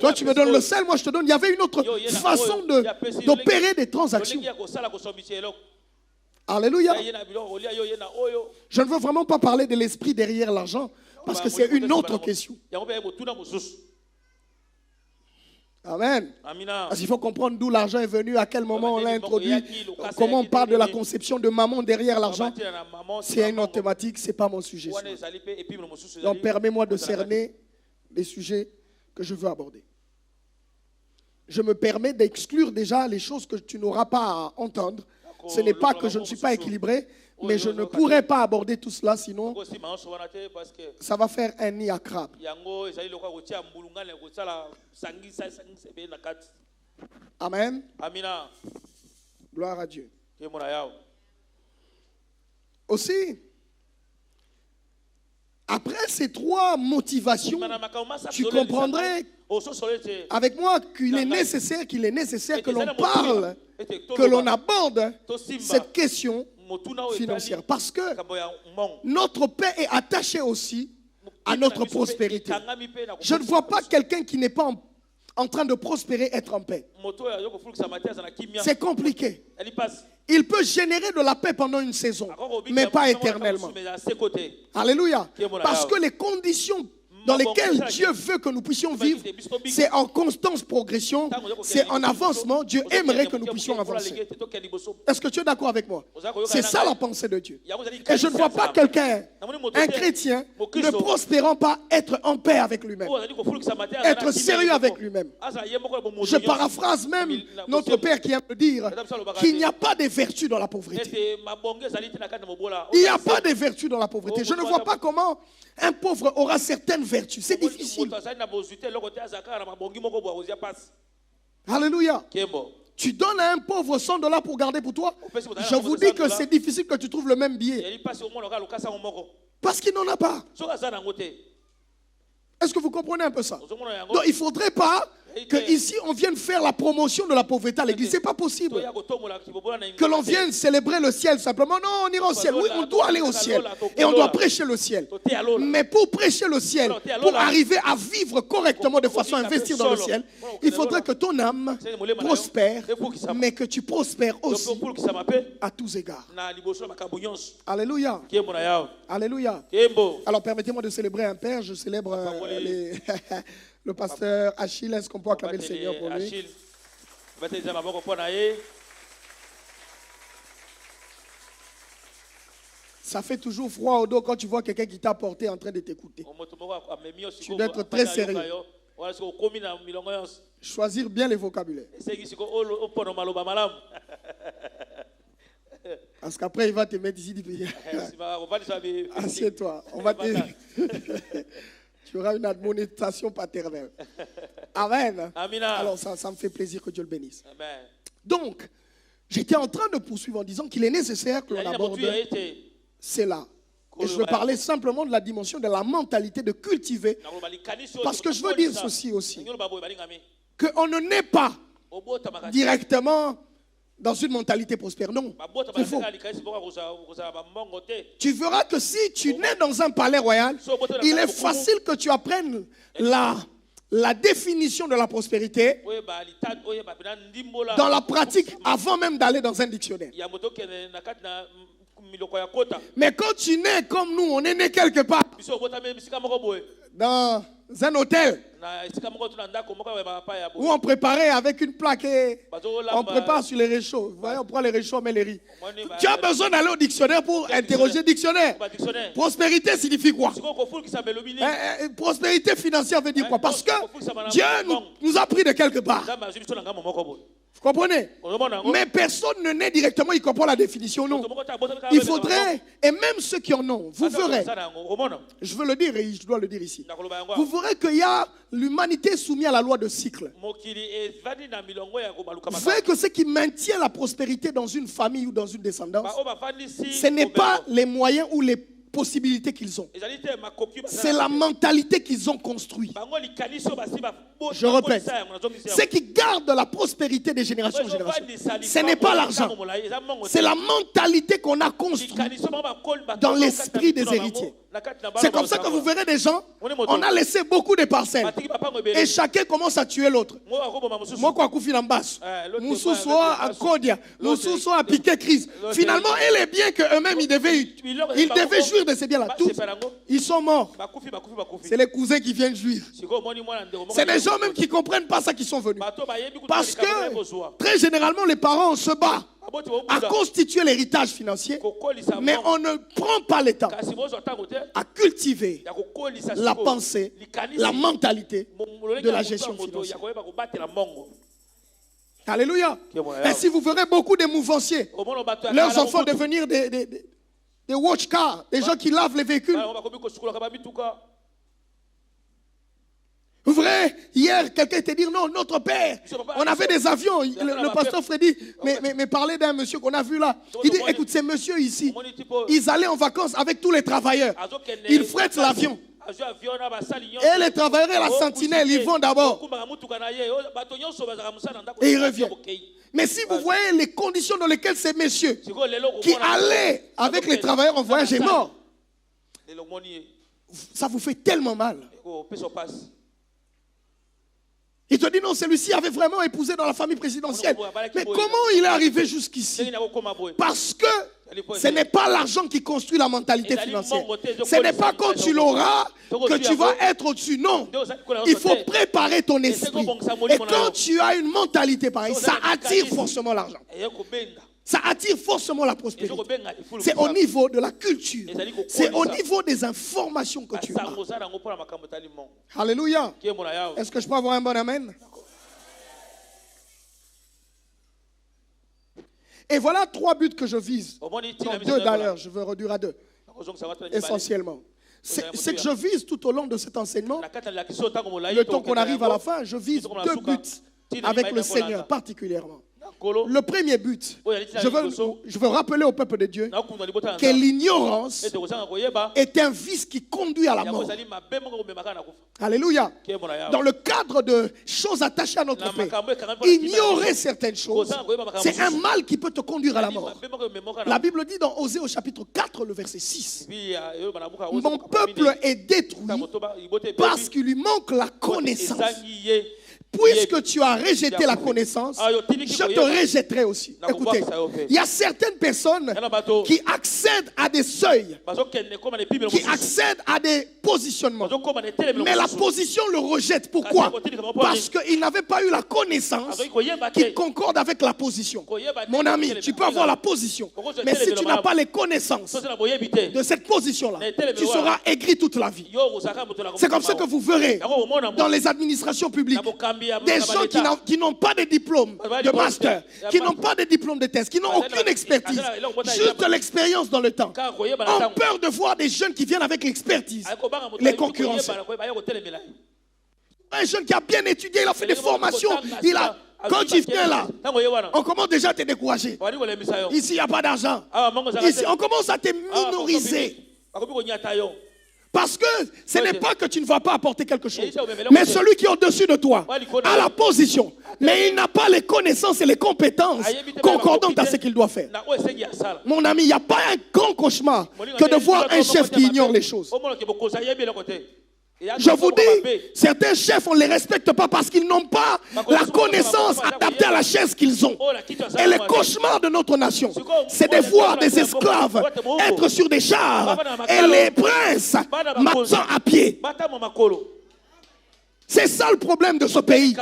Toi, tu me donnes le sel, moi je te donne. Il y avait une autre façon d'opérer des transactions. Alléluia. Je ne veux vraiment pas parler de l'esprit derrière l'argent, parce que c'est une autre question. Amen. Parce qu'il faut comprendre d'où l'argent est venu, à quel moment on l'a introduit, comment on parle de la conception de maman derrière l'argent. C'est une autre thématique, ce n'est pas mon sujet. Donc permets-moi de cerner les sujets que je veux aborder. Je me permets d'exclure déjà les choses que tu n'auras pas à entendre. Ce n'est pas que je ne suis pas équilibré, mais je ne pourrais pas aborder tout cela, sinon ça va faire un nid à crabe. Amen. Gloire à Dieu. Aussi, après ces trois motivations, tu comprendrais avec moi qu'il est nécessaire que l'on parle, que l'on aborde cette question financière. Parce que notre paix est attachée aussi à notre prospérité. Je ne vois pas quelqu'un qui n'est pas en train de prospérer être en paix. C'est compliqué. Il peut générer de la paix pendant une saison, mais pas éternellement. Alléluia. Parce que les conditions dans lesquelles Dieu veut que nous puissions vivre, c'est en constante progression, c'est en avancement. Dieu aimerait que nous puissions avancer. Est-ce que tu es d'accord avec moi? C'est ça la pensée de Dieu. Et je ne vois pas quelqu'un, un chrétien, ne prospérant pas être en paix avec lui-même, être sérieux avec lui-même. Je paraphrase même notre Père qui aime me dire qu'il n'y a pas de vertu dans la pauvreté. Il n'y a pas de vertu dans la pauvreté. Je ne vois pas comment un pauvre aura certaines vertus. C'est difficile. Alléluia. Tu donnes à un pauvre $100 pour garder pour toi. Je vous dis que c'est difficile que tu trouves le même billet. Parce qu'il n'en a pas. Est-ce que vous comprenez un peu ça? Donc il ne faudrait pas que ici on vienne faire la promotion de la pauvreté à l'église. C'est pas possible. Que l'on vienne célébrer le ciel simplement. Non, on ira au ciel. Oui, on doit aller au ciel. Et on doit prêcher le ciel. Mais pour prêcher le ciel, pour arriver à vivre correctement de façon à investir dans le ciel, il faudrait que ton âme prospère, mais que tu prospères aussi à tous égards. Alléluia. Alléluia. Alors permettez-moi de célébrer un père. Je célèbre le pasteur Achille. Est-ce qu'on peut acclamer le Seigneur pour lui? Ça fait toujours froid au dos quand tu vois quelqu'un qui t'a porté en train de t'écouter. Tu dois être très sérieux. Wala siko komi na milongo yonso. Choisir bien les vocabulaires. Eseki siko opono maloba malamu. Parce qu'après, il va te mettre ici. Assieds-toi. On va te... Tu auras une admonistation paternelle. Amen. Amina. Alors, ça me fait plaisir que Dieu le bénisse. Amen. Donc, j'étais en train de poursuivre en disant qu'il est nécessaire que l'on aborde cela. Et je veux parler simplement de la dimension de la mentalité de cultiver. Parce que je veux dire ceci aussi. Qu'on ne naît pas directement dans une mentalité prospère. Non, c'est faux. Tu verras que si tu nais dans un palais royal, il est facile que tu apprennes la définition de la prospérité dans la pratique avant même d'aller dans un dictionnaire. Mais quand tu nais comme nous, on est né quelque part dans un hôtel où on préparait avec une plaque et on prépare sur les réchauds. Vous voyez, on prend les réchauds, on met les riz. Tu as besoin d'aller au dictionnaire pour interroger le dictionnaire. Prospérité signifie quoi? Prospérité financière veut dire quoi? Parce que Dieu nous a pris de quelque part. Vous comprenez? Mais personne ne naît directement, il comprend la définition, non. Il faudrait, et même ceux qui en ont, vous verrez, je veux le dire et je dois le dire ici, vous verrez qu'il y a l'humanité soumise à la loi de cycle. Vous verrez que ce qui maintient la prospérité dans une famille ou dans une descendance, ce n'est pas les moyens ou les possibilités qu'ils ont. C'est la mentalité qu'ils ont construite. Je répète, ce qui garde la prospérité des générations en génération, ce n'est pas l'argent, c'est la mentalité qu'on a construite dans l'esprit des héritiers. C'est comme ça que vous verrez des gens, on a laissé beaucoup de parcelles et chacun commence à tuer l'autre. Finalement, il est bien qu'eux-mêmes ils devaient jouir de ces biens-là. Tous, ils sont morts. C'est les cousins qui viennent jouir. C'est des gens même qui ne comprennent pas ça qui sont venus. Parce que très généralement les parents se battent à constituer l'héritage financier, mais on ne prend pas le temps à cultiver la pensée, la mentalité de la gestion financière. Alléluia. Et si vous verrez beaucoup de mouvanciers, leurs enfants devenir des watch cars, des gens qui lavent les véhicules. Vous verrez, hier, quelqu'un était dire non, notre père, on avait des avions. Le pasteur Freddy me parlait d'un monsieur qu'on a vu là. Il dit, écoute, ces messieurs ici, ils allaient en vacances avec tous les travailleurs. Ils frettent l'avion. Et les travailleurs et la sentinelle, ils vont d'abord. Et ils reviennent. Mais si vous voyez les conditions dans lesquelles ces messieurs qui allaient avec les travailleurs en voyage est mort, ça vous fait tellement mal. Il te dit non, celui-ci avait vraiment épousé dans la famille présidentielle. Mais comment il est arrivé jusqu'ici? Parce que ce n'est pas l'argent qui construit la mentalité financière. Ce n'est pas quand tu l'auras que tu vas être au-dessus. Non. Il faut préparer ton esprit. Et quand tu as une mentalité pareille, ça attire forcément l'argent. Ça attire forcément la prospérité. C'est au niveau de la culture. C'est au niveau des informations que tu as. Alléluia. Est-ce que je peux avoir un bon amen? Et voilà 3 buts que je vise. Non, 2 d'ailleurs, je veux réduire à 2. Essentiellement. C'est que je vise tout au long de cet enseignement, le temps qu'on arrive à la fin, je vise 2 buts avec le Seigneur particulièrement. Le premier but, je veux rappeler au peuple de Dieu que l'ignorance est un vice qui conduit à la mort. Alléluia. Dans le cadre de choses attachées à notre paix, ignorer certaines choses, c'est un mal qui peut te conduire à la mort. La Bible dit dans Osée au chapitre 4, le verset 6, mon peuple est détruit parce qu'il lui manque la connaissance. puisque tu as rejeté la connaissance, je te rejetterai aussi. Écoutez, il y a certaines personnes qui accèdent à des seuils, qui accèdent à des positionnements. Mais la position le rejette. Pourquoi? Parce qu'il n'avait pas eu la connaissance qui concorde avec la position. Mon ami, tu peux avoir la position, mais si tu n'as pas les connaissances de cette position-là, tu seras aigri toute la vie. C'est comme ça que vous verrez dans les administrations publiques des gens qui n'ont pas de diplôme de master, qui n'ont pas de diplôme de thèse, qui n'ont aucune expertise, juste de l'expérience dans le temps, ont peur de voir des jeunes qui viennent avec l'expertise les concurrencer. Un jeune qui a bien étudié, il a fait des formations, quand tu viens là, on commence déjà à te décourager. Ici, il n'y a pas d'argent. Ici, on commence à te minoriser. Parce que ce n'est pas que tu ne vas pas apporter quelque chose, mais celui qui est au-dessus de toi a la position, mais il n'a pas les connaissances et les compétences concordantes à ce qu'il doit faire. Mon ami, il n'y a pas un grand cauchemar que de voir un chef qui ignore les choses. Je vous dis, certains chefs, on ne les respecte pas parce qu'ils n'ont pas la connaissance adaptée à la chaise qu'ils ont. Et le cauchemar de notre nation, c'est de voir des esclaves être sur des chars et les princes marchant à pied. C'est ça le problème de ce pays.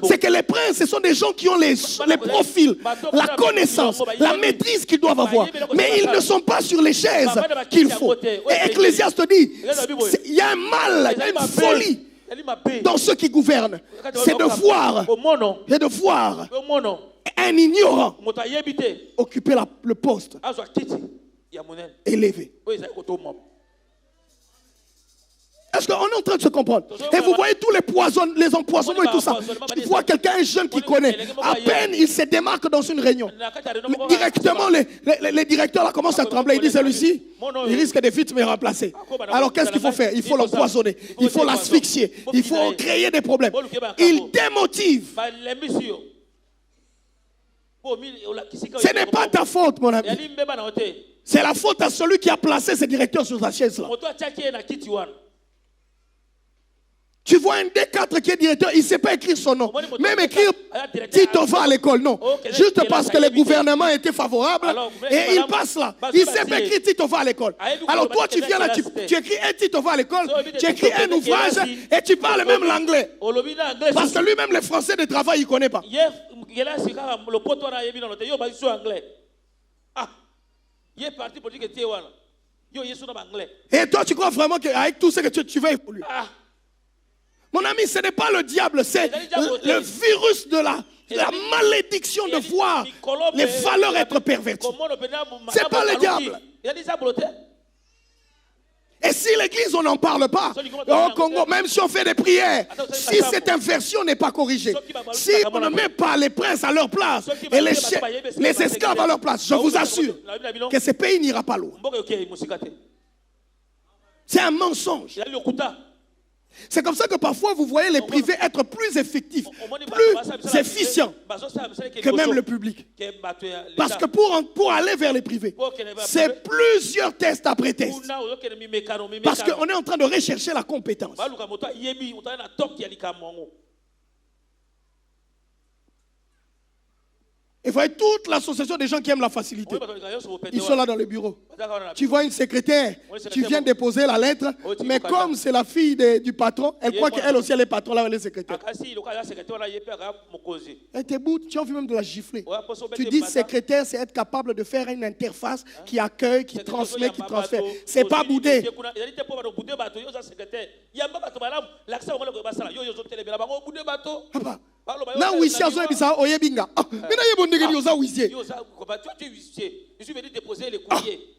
C'est que les princes, ce sont des gens qui ont les profils, la connaissance, la maîtrise qu'ils doivent avoir. Mais ils ne sont pas sur les chaises qu'il faut. Et Ecclésiaste dit, il y a un mal, il y a une folie dans ceux qui gouvernent. C'est de voir un ignorant occuper le poste élevé. Est-ce qu'on est en train de se comprendre? Et vous voyez tous les empoisonnements et tout ça. Tu vois quelqu'un, un jeune qui connaît. À peine il se démarque dans une réunion. Directement, les directeurs là commencent à trembler. Ils disent, celui-ci, il risque de vite me remplacer. Alors qu'est-ce qu'il faut faire? Il faut l'empoisonner. Il faut l'asphyxier. Il faut créer des problèmes. Il démotive. Ce n'est pas ta faute, mon ami. C'est la faute à celui qui a placé ses directeurs sur sa chaise là. Tu vois un D4 qui est directeur, il ne sait pas écrire son nom. Même écrire Titova à l'école, non. Juste parce que le gouvernement était favorable et il passe là. Il ne sait pas écrire Titova à l'école. Alors toi, tu viens là, tu écris un Titova à l'école, tu écris un ouvrage et tu parles même l'anglais. Parce que lui-même, le français de travail, il ne connaît pas. Et toi, tu crois vraiment qu'avec tout ce que tu vas évoluer? Mon ami, ce n'est pas le diable, c'est le virus de la malédiction de voir les valeurs être perverties. Ce n'est pas le diable. Et si l'église, on n'en parle pas, au Congo, même si on fait des prières, si cette inversion n'est pas corrigée, si on ne met pas les princes à leur place et les esclaves à leur place, je vous assure que ce pays n'ira pas loin. C'est un mensonge. C'est comme ça que parfois vous voyez les privés être plus effectifs, plus efficients que même le public. Parce que pour aller vers les privés, c'est plusieurs tests après tests. Parce qu'on est en train de rechercher la compétence. Et vous voyez toute l'association des gens qui aiment la facilité. Ils sont là dans le bureau. Tu vois une secrétaire, tu viens déposer la lettre, mais comme c'est la fille du patron, elle croit qu'elle aussi elle est patron, là elle est secrétaire. Elle te boude, tu as envie même de la gifler. Tu dis secrétaire, c'est être capable de faire une interface qui accueille, qui transmet, qui transfère. C'est pas bouder. Là où ici,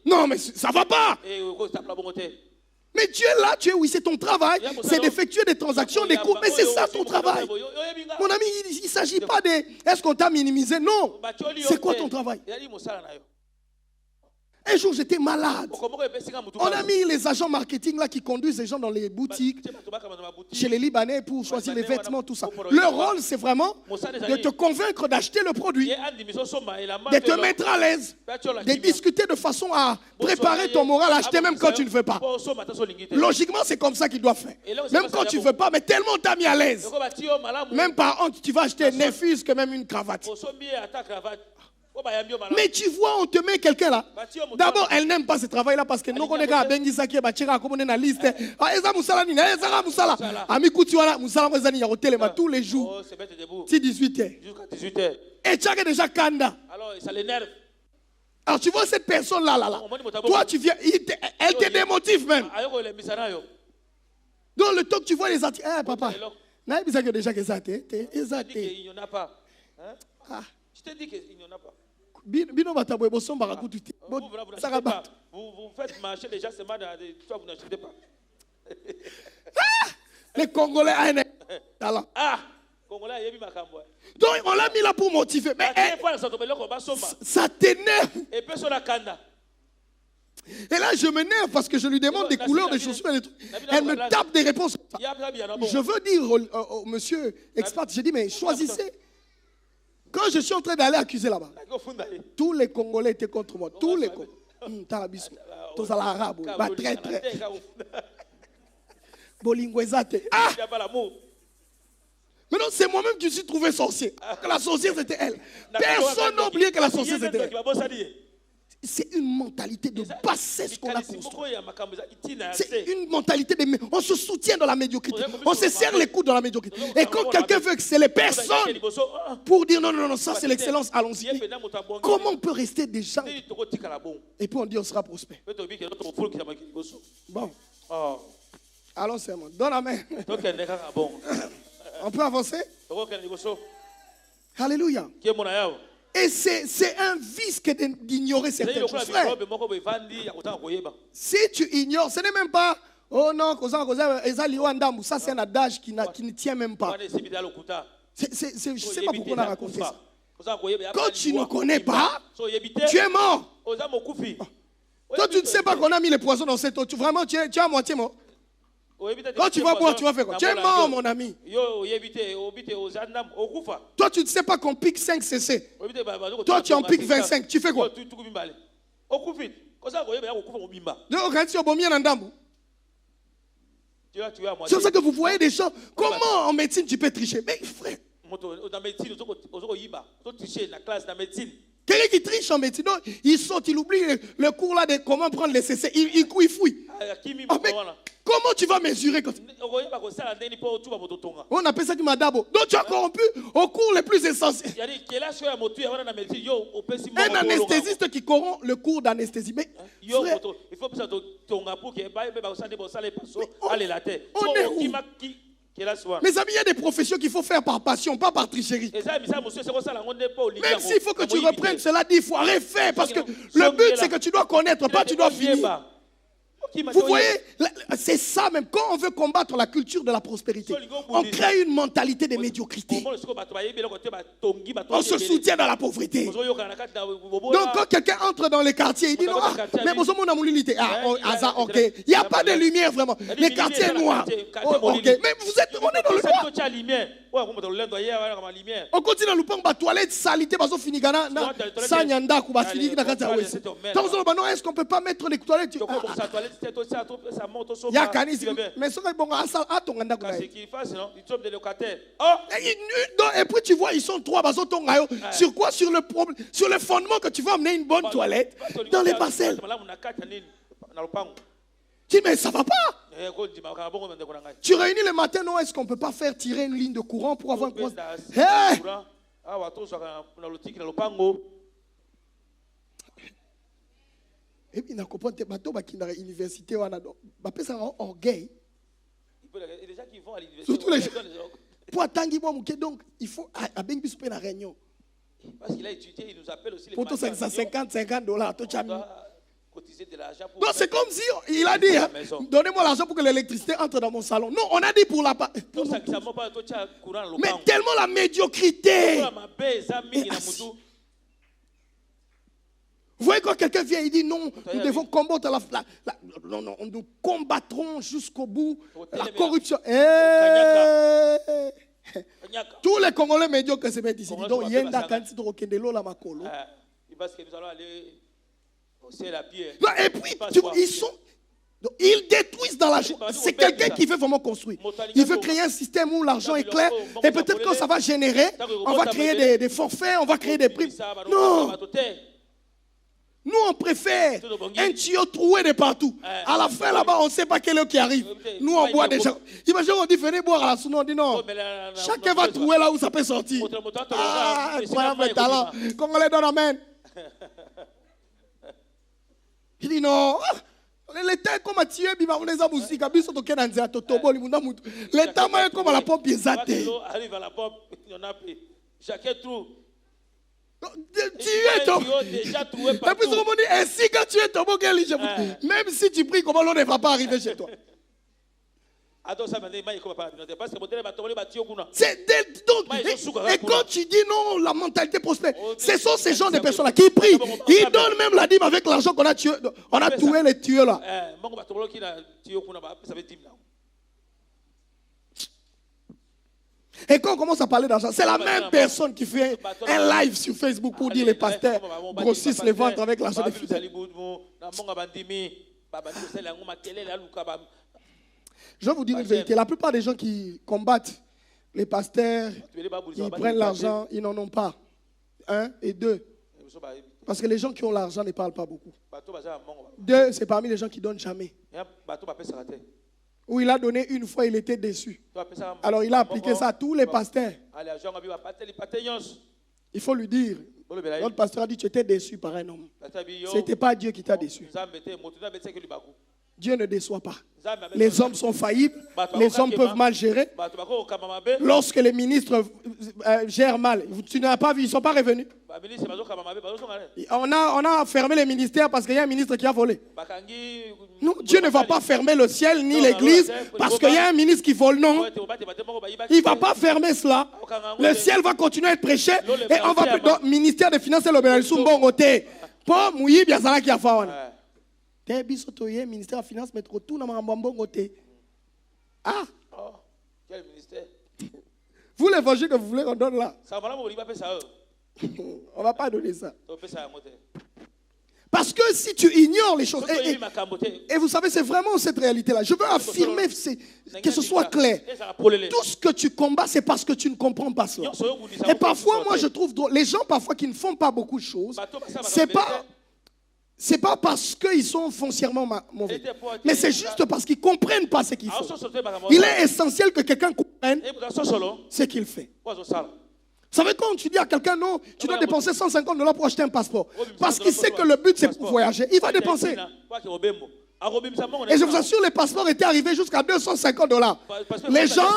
non, mais ça va pas. Mais tu es là, tu es huissier, ton travail, c'est d'effectuer des transactions, des coûts. Mais c'est ça ton travail. Mon ami, il ne s'agit pas de est-ce qu'on t'a minimisé. Non. C'est quoi ton travail? Un jour, j'étais malade. On a mis les agents marketing là qui conduisent les gens dans les boutiques, chez les Libanais pour choisir les vêtements, tout ça. Leur rôle, c'est vraiment de te convaincre d'acheter le produit, de te mettre à l'aise, de discuter de façon à préparer ton moral à acheter même quand tu ne veux pas. Logiquement, c'est comme ça qu'ils doivent faire. Même quand tu ne veux pas, mais tellement t'as mis à l'aise. Même par honte, tu vas acheter ne fût-ce que même une cravate. Mais tu vois, on te met quelqu'un là. D'abord, elle n'aime pas ce travail-là parce que nous connaissons gars bengi saki ba tchira comme on est na liste. Ah eza musala ni, eza musala. Ami kuti wala musala ko ezani ya hotel ma tous les jours. Si 18h. Jusqu'à 18h. Et tu as déjà kanda. Alors ça l'énerve. Alors tu vois cette personne là. Toi tu viens, elle te démotive même. Dans le temps que tu vois les articles, papa. N'a pas que déjà que ça il n'y en a pas. Hein? Je t'ai dit qu'il n'y en a pas. Vous faites marcher les gens seulement dans des toi vous n'achetez pas. Les Congolais ont un talent. Congolais il y a ma cambo. Donc on l'a mis là pour motiver. Mais ça t'énerve. Et personne n'a kanda. Et là je m'énerve parce que je lui demande des couleurs, des chaussures, des trucs. Elle me tape des réponses. Je veux dire au monsieur expert, j'ai dit mais choisissez. Quand je suis en train d'aller accuser là-bas, tous les Congolais étaient contre moi. Tous les Congolais. Tous à l'arabe. Très, très. Bolingwezate. Mais non, c'est moi-même qui me suis trouvé sorcier. Que la sorcière, c'était elle. Personne n'a oublié que la sorcière, c'était elle. C'est une mentalité de bassesse qu'on a construite. C'est une mentalité de... On se soutient dans la médiocrité. On se serre les coudes dans la médiocrité. Et quand quelqu'un veut exceller, personne pour dire non, ça c'est l'excellence, allons-y. Comment on peut rester déjà? Et puis on dit on sera prospère. Bon. Allons seulement. Donne la main. On peut avancer? Alléluia. Et c'est un vice que d'ignorer certaines choses. Frère, si tu ignores, ce n'est même pas oh non, ça c'est un adage qui ne tient même pas. Je ne sais pas pourquoi on a raconté ça. Quand tu ne connais pas, tu es mort. Toi, tu ne sais pas qu'on a mis les poissons dans cette eau. Vraiment, tu es à moitié mort. Quand tu vas boire, tu vas faire quoi? Tu es mort, mon ami. Toi, tu ne sais pas qu'on pique 5 cc. Toi, tu en piques 25. Tu fais quoi? C'est pour ça que vous voyez des gens. Comment en médecine tu peux tricher? Mais frère, quelqu'un qui triche en médecine, non, il saute, il oublie le cours là de comment prendre les CC. Il fouille. Oh, mais comment tu vas mesurer quand... On appelle ça du madabo. Donc tu as corrompu au cours les plus essentiels. Un anesthésiste qui corrompt le cours d'anesthésie. Mais frère, on est où? Mes amis, il y a des professions qu'il faut faire par passion, pas par tricherie. Même s'il faut que tu reprennes cela 10 fois, refais. Parce que le but, c'est que tu dois connaître, pas tu dois finir. Vous voyez, c'est ça même. Quand on veut combattre la culture de la prospérité, on crée une mentalité de médiocrité. On se soutient dans la pauvreté. Donc quand quelqu'un entre dans les quartiers, il dit non, mais ok, il n'y a pas de lumière vraiment. Les quartiers noirs. Ok, mais on est dans le noir. On continue à nous prendre la toilette salité parce qu'on finit gana sans nyanda ou finit na kata wesi. Est-ce qu'on peut pas mettre les toilettes? Il y a canis mais ce bon à ton nganda ko. Et puis tu vois ils sont trois baso tongayo sur quoi? Sur le problème, sur le fondement que tu vas amener une bonne toilette dans les parcelles. Tu dis mais ça va pas. Tu réunis le matin, non? Est-ce qu'on ne peut pas faire tirer une ligne de courant pour avoir un courant? Hey! Et puis, on comprend que tu as l'université, on a orgueil. Surtout les gens. Pour attendre, donc, il faut à bien bisper la réunion. Parce qu'il a étudié, il nous appelle aussi les pour tout ça, $50. Donc c'est comme si il a dit, hein, donnez-moi l'argent pour que l'électricité entre dans mon salon. Non, on a dit pour la... Mais tellement la médiocrité. Vous voyez quand quelqu'un vient, il dit non, nous devons combattre non, nous combattrons jusqu'au bout la corruption. Tous les Congolais médiocres se mettent ici. Donc, il y a une quantité de l'eau là, Makolo. Parce que nous allons aller hausser la pierre. Et puis, ils détruisent dans la journée. C'est quelqu'un qui veut vraiment construire. Il veut créer un système où l'argent est clair. Et peut-être que ça va générer, on va créer des forfaits, on va créer des primes. Non. Nous, on préfère un tuyau troué de partout. À la fin, là-bas, on ne sait pas quel eau qui arrive. Nous, on boit déjà. Imagine, on dit, venez boire à la sounou. On dit non. Chacun va trouver là où ça peut sortir. Ah, incroyable talent. Congolais donne amen. Il dit non. L'État est comme à tuer, il va vous les aboutir. L'État est comme à la pompe, il arrive à la pompe, il y en a plus. Chacun trouve. Tu es ton. Et puis, on dit, ainsi que tu es ton bon, même si tu pries, comment l'eau ne va pas arriver chez toi? Et quand tu dis non, la mentalité prospère, ce sont ces gens de personnes-là qui prient. Ils donnent même la dîme avec l'argent qu'on a tué. On a tué les tueurs là. Et quand on commence à parler d'argent, c'est la même personne qui fait un live sur Facebook pour dire les pasteurs grossissent les ventres avec l'argent des fidèles. Je vais vous dire une vérité. La plupart des gens qui combattent les pasteurs, ils prennent l'argent, ils n'en ont pas. Un et deux. Parce que les gens qui ont l'argent ne parlent pas beaucoup. Deux, c'est parmi les gens qui ne donnent jamais. Où il a donné une fois, il était déçu. Alors il a appliqué ça à tous les pasteurs. Il faut lui dire. Notre pasteur a dit, tu étais déçu par un homme. Ce n'était pas Dieu qui t'a déçu. Dieu ne déçoit pas. Les hommes sont faillibles. Les hommes peuvent mal gérer. Lorsque les ministres gèrent mal, tu n'as pas vu, ils ne sont pas revenus. On a fermé les ministères parce qu'il y a un ministre qui a volé. Non, Dieu ne va pas fermer le ciel ni l'église parce qu'il y a un ministre qui vole. Non. Il ne va pas fermer cela. Le ciel va continuer à être prêché et on va dans le ministère des Finances et l'Obélisque. Pour mouiller bien ça qui a fait. Ministère des Finances, mais tout dans mon côté. Ah! Quel ministère? Vous l'évangile que vous voulez qu'on donne là. On ne va pas donner ça. Parce que si tu ignores les choses, et vous savez, c'est vraiment cette réalité-là. Je veux affirmer que ce soit clair. Tout ce que tu combats, c'est parce que tu ne comprends pas cela. Et parfois, moi, je trouve drôle. Les gens, parfois, qui ne font pas beaucoup de choses, c'est pas parce qu'ils sont foncièrement mauvais. Mais c'est juste parce qu'ils ne comprennent pas ce qu'ils font. Il est essentiel que quelqu'un comprenne ce qu'il fait. Vous savez, quand tu dis à quelqu'un, non, tu dois dépenser $150 pour acheter un passeport. Parce qu'il sait que le but, c'est pour voyager. Il va dépenser. Et je vous assure, les passeports étaient arrivés jusqu'à $250. Les gens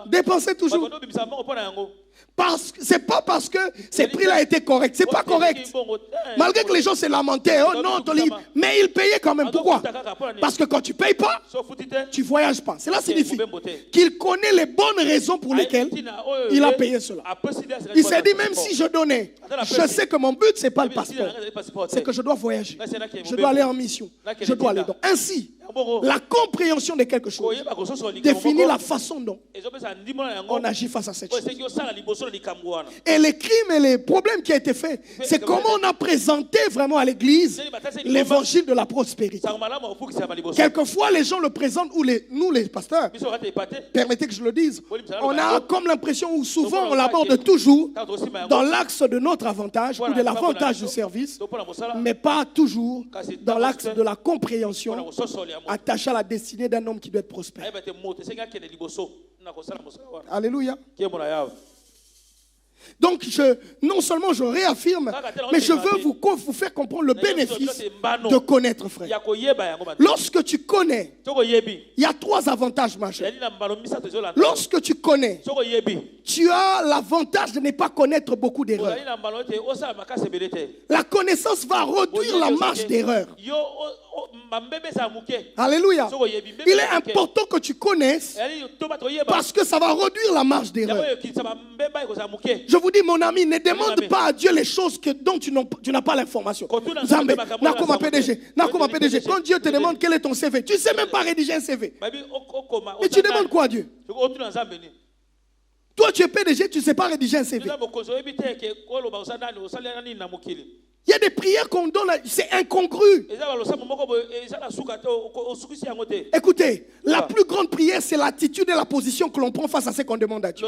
dépensaient toujours. C'est pas parce que ces prix-là étaient corrects. C'est pas correct. Malgré que les gens se lamentaient. Oh non, mais ils payaient quand même. Pourquoi? Parce que quand tu ne payes pas, tu ne voyages pas. Cela signifie qu'il connaît les bonnes raisons pour lesquelles il a payé cela. Il s'est dit, même si je donnais, je sais que mon but, ce n'est pas le passeport. C'est que je dois voyager. Je dois aller en mission. Je dois aller. Donc, ainsi, la compréhension de quelque chose définit la façon dont on agit face à cette chose. Et les crimes et les problèmes qui ont été faits, c'est comment on a présenté vraiment à l'église l'évangile de la prospérité. Quelquefois, les gens le présentent, ou nous les pasteurs, permettez que je le dise, on a comme l'impression, ou souvent on l'aborde toujours dans l'axe de notre avantage ou de l'avantage du service, mais pas toujours dans l'axe de la compréhension attaché à la destinée d'un homme qui doit être prospère. Alléluia. Donc, non seulement je réaffirme, mais je veux vous faire comprendre le bénéfice de connaître, frère. Lorsque tu connais, il y a 3 avantages majeurs. Lorsque tu connais, tu as l'avantage de ne pas connaître beaucoup d'erreurs. La connaissance va réduire la marge d'erreur. Alléluia. Il est important que tu connaisses parce que ça va réduire la marge d'erreur. Je vous dis, mon ami, ne demande pas à Dieu les choses dont tu n'as pas l'information. Zambé, Nakoma PDG. Quand Dieu te demande quel est ton CV, tu ne sais même pas rédiger un CV. Mais tu demandes quoi à Dieu? Toi, tu es PDG, tu ne sais pas rédiger un CV. Il y a des prières qu'on donne, c'est incongru. Écoutez, la plus grande prière, c'est l'attitude et la position que l'on prend face à ce qu'on demande à Dieu.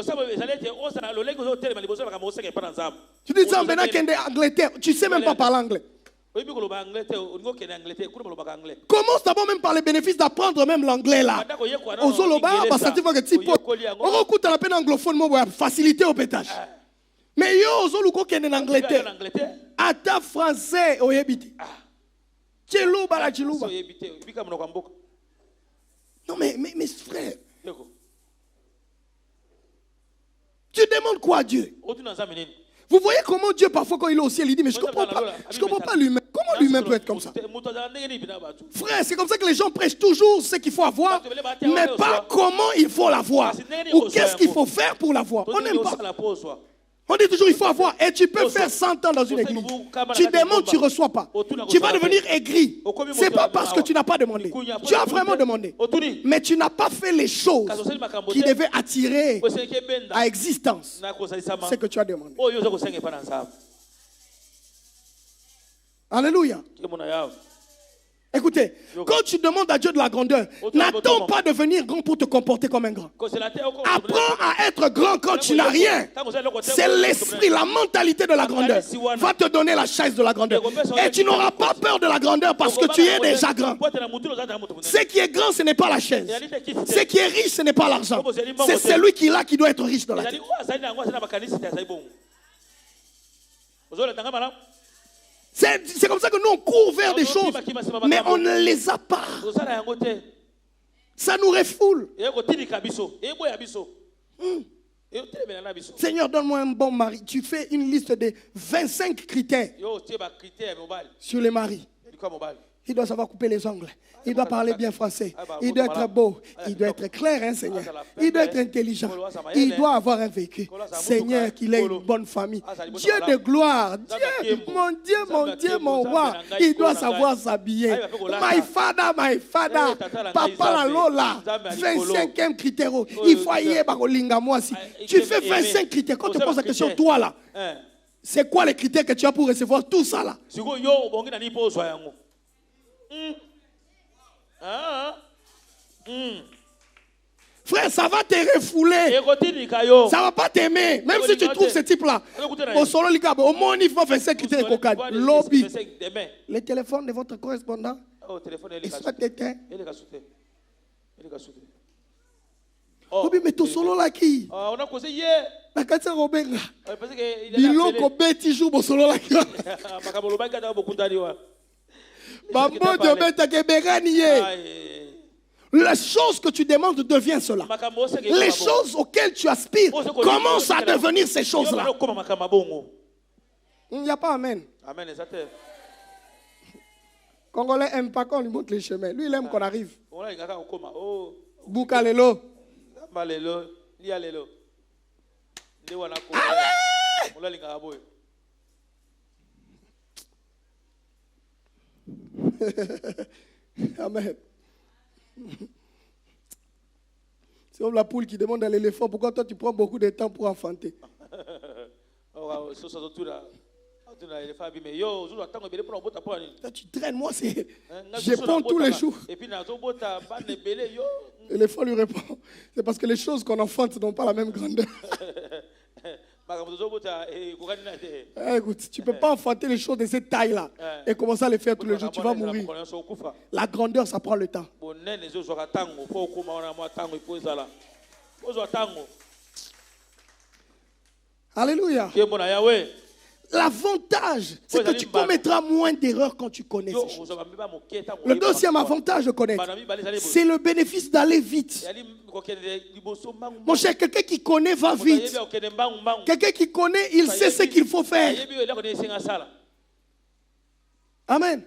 Tu dis, Angleterre, tu ne sais même pas parler anglais. Commence d'abord même par les bénéfices d'apprendre même l'anglais là. Aux Zoloba, ça te fait que tu peux. On écoute la peine anglophone, faciliter au pétage. Mais yo, Zoluko qui est en Angleterre. Ata français, oyebiti. Tchelou bala tchelouba. Non mais frère. Tu demandes quoi à Dieu? Vous voyez comment Dieu parfois quand il est au ciel, il dit mais je comprends pas l'humain. Comment l'humain peut être comme ça? Frère, c'est comme ça que les gens prêchent toujours ce qu'il faut avoir, mais pas comment il faut l'avoir. Ou qu'est-ce qu'il faut faire pour l'avoir. On n'aime pas. On dit toujours il faut avoir. Et tu peux faire 100 ans dans une église. Tu demandes, tu ne reçois pas. Tu vas devenir aigri. Ce n'est pas parce que tu n'as pas demandé. Tu as vraiment demandé. Mais tu n'as pas fait les choses qui devaient attirer à existence ce que tu as demandé. Alléluia. Écoutez, quand tu demandes à Dieu de la grandeur, n'attends pas de devenir grand pour te comporter comme un grand. Apprends à être grand quand tu n'as rien. C'est l'esprit, la mentalité de la grandeur va te donner la chaise de la grandeur. Et tu n'auras pas peur de la grandeur parce que tu es déjà grand. Ce qui est grand, ce n'est pas la chaise. Ce qui est riche, ce n'est pas l'argent. C'est celui qui est là qui doit être riche dans la terre. C'est comme ça que nous on court vers des choses, mais on ne les a pas. Ça nous refoule. Seigneur, donne-moi un bon mari. Tu fais une liste de 25 critères sur les maris. Il doit savoir couper les ongles. Il doit parler bien français. Il doit être beau. Il doit être clair, hein, Seigneur. Il doit être intelligent. Il doit avoir un vécu. Seigneur, qu'il ait une bonne famille. Dieu de gloire. Dieu, mon roi. Il doit savoir s'habiller. My father. Papa la Lola. 25e critère. Il faut y aller, moi aussi. Tu fais 25 critères. Quand tu poses la question, toi là, c'est quoi les critères que tu as pour recevoir tout ça là? Frère, ça va te refouler. Ça va pas t'aimer. Même si tu trouves ce type-là. Au solo likab, au moins il faut faire 5 critères cocaine. Lobby. Le téléphone de votre correspondant. Il soit éteint. Lobby, mais ton solo là qui? On a causé hier. La carte Robenga. Biloko beti joue au solo là qui. Les choses que tu demandes deviennent cela. Les choses auxquelles tu aspires commencent à devenir ces choses-là. Il n'y a pas amen. Amen, exactement. Congolais n'aime pas qu'on lui montre les chemins. Lui, il aime qu'on arrive. Boukalelo. Amen. C'est comme la poule qui demande à l'éléphant pourquoi toi tu prends beaucoup de temps pour enfanter. Tu traînes, moi c'est. Je prends tous les jours. L'éléphant lui répond c'est parce que les choses qu'on enfante n'ont pas la même grandeur. Écoute, tu ne peux pas enfanter les choses de cette taille-là et commencer à les faire tous les jours. Tu vas mourir. La grandeur, ça prend le temps. Alléluia. L'avantage, c'est que tu commettras moins d'erreurs quand tu connais ces choses. Le deuxième avantage de connaître, c'est le bénéfice d'aller vite. Mon cher, quelqu'un qui connaît va vite. Quelqu'un qui connaît, il sait ce qu'il faut faire. Amen.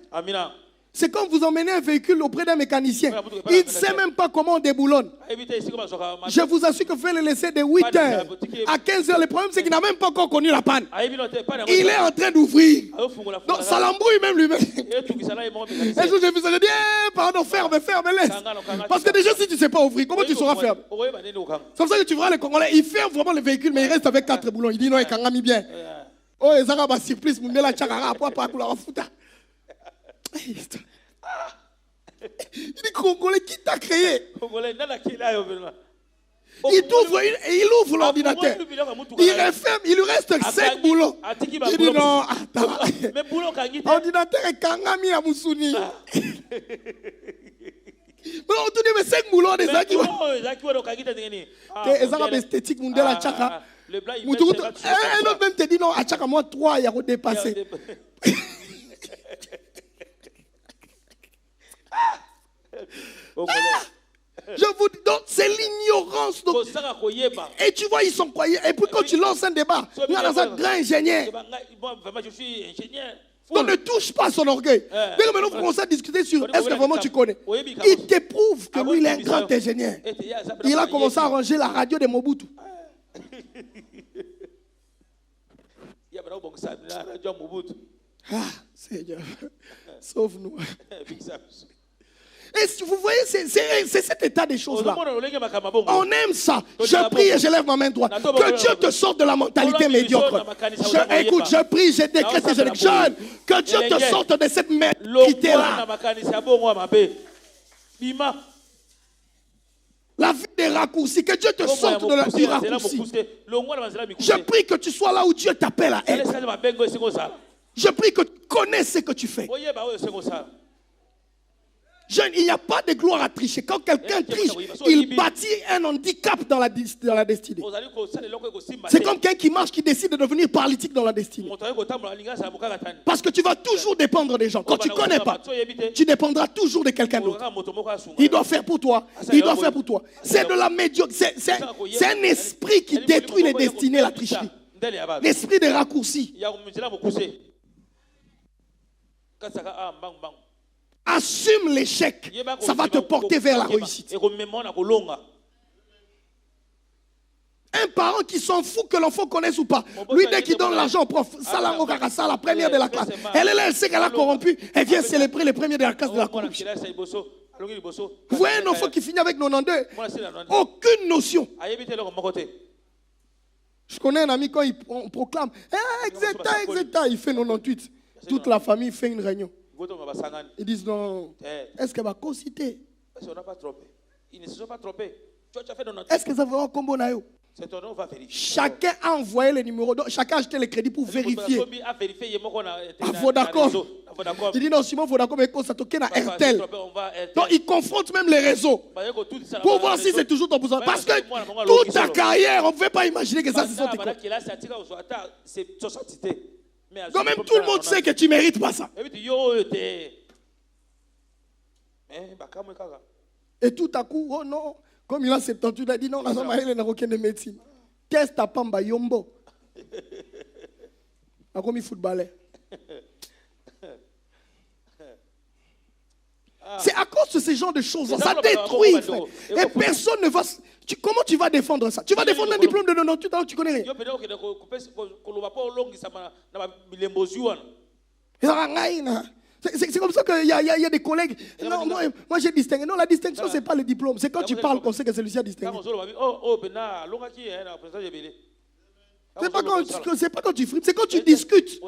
C'est comme vous emmenez un véhicule auprès d'un mécanicien. Il ne sait même pas comment on déboulonne. Je vous assure que vous pouvez le laisser de 8h à 15h. Le problème, c'est qu'il n'a même pas encore connu la panne. Il est en train d'ouvrir. Donc, ça l'embrouille même lui-même. Un jour, j'ai vu ça, j'ai dit, pardon, ferme, laisse. Parce que déjà, si tu ne sais pas ouvrir, comment tu sauras fermer? C'est comme ça que tu verras les Congolais. Ils ferment vraiment le véhicule, mais il reste avec 4 boulons. Il dit, non, il a mis bien. Oh, ils ont un surprise, il dit, Congolais, qui t'a créé? Il ouvre l'ordinateur. Il referme, il lui reste 5 boulons. Il dit non, attends. L'ordinateur est kangami à Moussouni. Mais on te dit, mais 5 boulons, des gens qui vont. Ils ont esthétique, mon la tchaka. Un autre même te dit non, à tchaka, moi 3, il y a redépassé. Je vous dis, donc c'est l'ignorance. Et tu vois, ils sont croyants. Et puis quand tu lances un débat, il y a un grand ingénieur. Donc ne touche pas son orgueil. Dès que maintenant vous commencez à discuter sur est-ce que vraiment tu connais, il te prouve que lui il est un grand ingénieur. Il a commencé à ranger la radio de Mobutu. Ah, Seigneur, sauve-nous. Et vous voyez, c'est cet état des choses-là. On aime ça. Je prie et je lève ma main droite. Que Dieu te sorte de la mentalité médiocre. Écoute, je prie, je décrète et je jeune. Que Dieu te sorte de cette médiocrité-là. La vie des raccourcis, que Dieu te sorte de la vie des raccourcis. Je prie que tu sois là où Dieu t'appelle à être. Je prie que tu connaisses ce que tu fais. Jeune, il n'y a pas de gloire à tricher. Quand quelqu'un triche, il bâtit un handicap dans la destinée. C'est comme quelqu'un qui marche, qui décide de devenir paralytique dans la destinée. Parce que tu vas toujours dépendre des gens. Quand tu ne connais pas, tu dépendras toujours de quelqu'un d'autre. Il doit faire pour toi. Il doit faire pour toi. C'est de la médiocrité. C'est un esprit qui détruit les destinées, la tricherie. L'esprit des raccourcis. Assume l'échec, ça va te porter vers la réussite. Un parent qui s'en fout que l'enfant connaisse ou pas. Lui, dès qu'il donne l'argent au prof, Salango Kakasa, la première de la classe. Elle est là, elle sait qu'elle a corrompu. Elle vient célébrer les premiers de la classe de la corruption. Vous voyez un enfant qui finit avec 92, aucune notion. Je connais un ami quand on proclame, exact, il fait 98. Toute la famille fait une réunion. Ils disent non. Est-ce qu'elle va conciter? On n'a pas trompé. Ils ne se sont pas trompés. Est-ce que ça va avoir combo naïo? Chacun a envoyé les numéros. Donc, chacun a acheté les crédits pour vérifier. Vodacom. Il dit non, Simon Vodacom est ça toqué à RTL. Donc ils confrontent même les réseaux pour voir si c'est toujours ton besoin. Parce que toute ta carrière, on ne pouvait pas imaginer que ça se soit. Donc même tout le monde sait que tu ne mérites pas ça. Et tout à coup, oh non, comme il a 78, il a dit non, on n'a aucun de médecine. Test à Pamba Yombo. A comme footballeur. C'est à cause de ces genres de choses. Ça détruit, frère. Et personne ne va... Comment tu vas défendre ça? Tu vas défendre un diplôme de 98 ans, tu connais rien. C'est comme ça qu'il y a des collègues. Non, moi j'ai distingué. Non, la distinction, ce n'est pas le diplôme. C'est quand tu parles qu'on sait que celui-ci a distingué. C'est pas quand tu frimes, c'est quand tu discutes.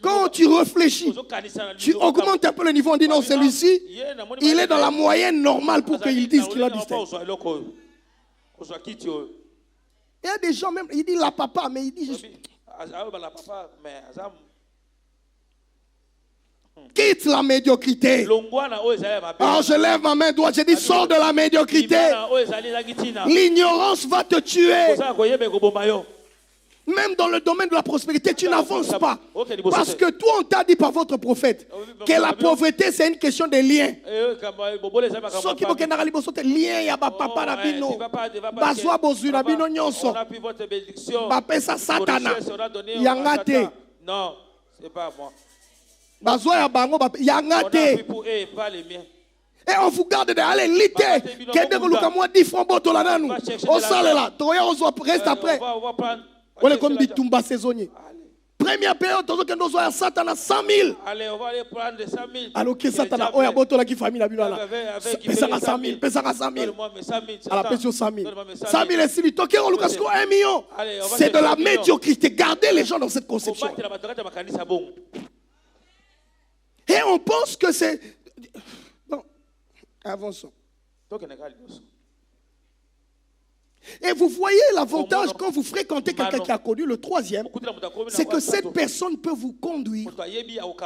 Quand tu réfléchis, tu augmentes un peu le niveau. On dit non, celui-ci, il est dans la moyenne normale pour qu'il dise qu'il a distingué. Il y a des gens même, il dit la papa, mais il dit quitte la médiocrité. Alors je lève ma main droite, je dis sors de la médiocrité. L'ignorance va te tuer. Même dans le domaine de la prospérité, tu n'avances pas. Parce que toi, on t'a dit par votre prophète que la pauvreté, c'est une question de lien. Ce qui veut lien, il y a papa Nabino. Bazwa Bozu Nabino Nyonso. Bapesa Satana. Yangate. Non, c'est pas moi. Bazoa ya bango yanga On a te. pris pour eux et pas les miens. Et on vous garde de aller lité. Kende koluka moi 10 francs boto la nanu. On sale là. Toya on reste après. On va prendre. On est comme bitumba saisonnier. Première période, tozo kendo zoya satana 100 000. Allez, on va aller prendre 100 000. Alors que satana oya boto la ki famille la bilala. Pesaka 100 000, pesaka 100 000. À la pension 100 000. 100 000 et si lui toque on lucas 1 million. C'est de la médiocrité. Gardez les gens dans cette conception. Et on pense que c'est... Non, avançons. Et vous voyez l'avantage quand vous fréquentez quelqu'un qui a connu le troisième, c'est que cette personne peut vous conduire,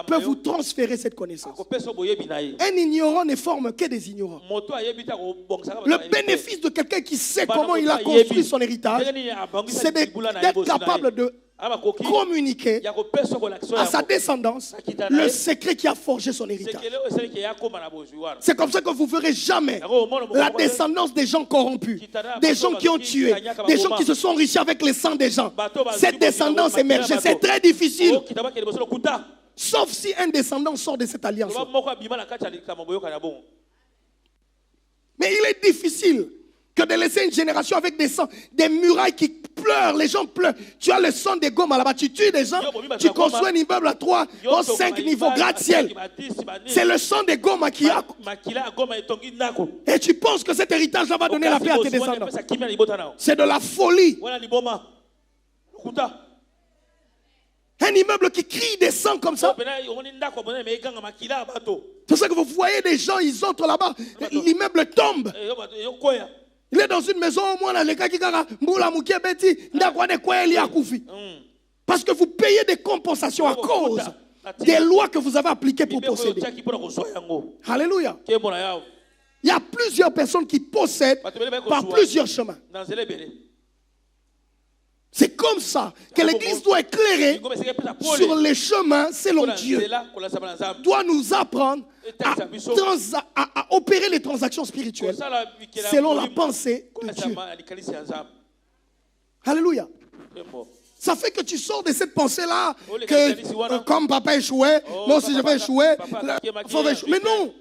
peut vous transférer cette connaissance. Un ignorant ne forme que des ignorants. Le bénéfice de quelqu'un qui sait comment il a construit son héritage, c'est d'être capable de communiquer à sa descendance le secret qui a forgé son héritage. C'est comme ça que vous ne verrez jamais la descendance des gens corrompus, des gens qui ont tué, des gens qui se sont enrichis avec le sang des gens. Cette descendance émergée, c'est très difficile. Sauf si un descendant sort de cette alliance. Mais il est difficile que de laisser une génération avec des murailles qui pleurent, les gens pleurent. Tu as le sang des gommes là-bas, tu tues des gens, tu construis un immeuble à 3 ou 5 niveaux, gratte-ciel. C'est le sang des gommes qui a. Et tu penses que cet héritage-là va donner la paix à tes descendants. C'est de la folie. Un immeuble qui crie des sangs comme ça. C'est ça que vous voyez des gens, ils entrent là-bas, l'immeuble tombe. Il est dans une maison au moins dans les cas qui parce que vous payez des compensations à cause des lois que vous avez appliquées pour posséder. Alléluia. Il y a plusieurs personnes qui possèdent par plusieurs chemins. C'est comme ça que l'Église doit éclairer sur les chemins selon Dieu. Doit nous apprendre à opérer les transactions spirituelles selon la pensée de Dieu. Alléluia. Ça fait que tu sors de cette pensée-là que comme papa échouait, moi aussi je vais échouer. Mais non.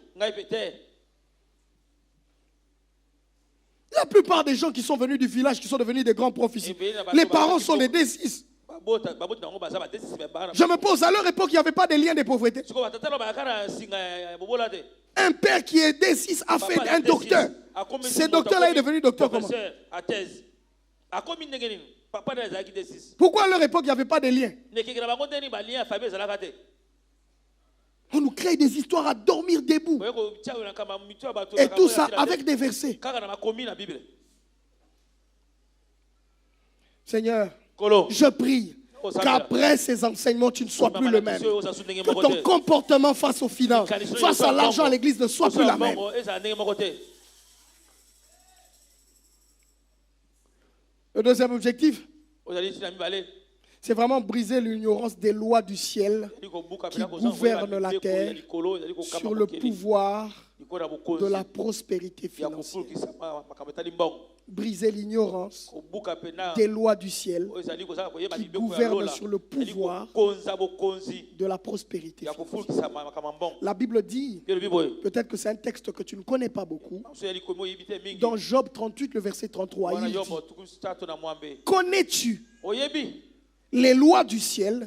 La plupart des gens qui sont venus du village, qui sont devenus des grands prophéties, les parents sont des D6. Je me pose, à leur époque, il n'y avait pas de lien de pauvreté. Un père qui est D6 a fait un docteur. Ce docteur-là est devenu docteur comment? Pourquoi à leur époque, il n'y avait pas de lien? On nous crée des histoires à dormir debout. Et tout ça avec des versets. Seigneur, je prie qu'après ces enseignements, tu ne sois plus le même. Que ton comportement face aux finances, face à l'argent à l'église ne soit plus la même. Le deuxième objectif, c'est vraiment briser l'ignorance des lois du ciel qui gouvernent la terre sur le pouvoir de la prospérité financière. Briser l'ignorance des lois du ciel qui gouvernent sur le pouvoir de la prospérité financière. La Bible dit, peut-être que c'est un texte que tu ne connais pas beaucoup, dans Job 38, le verset 33, il dit, connais-tu les lois du ciel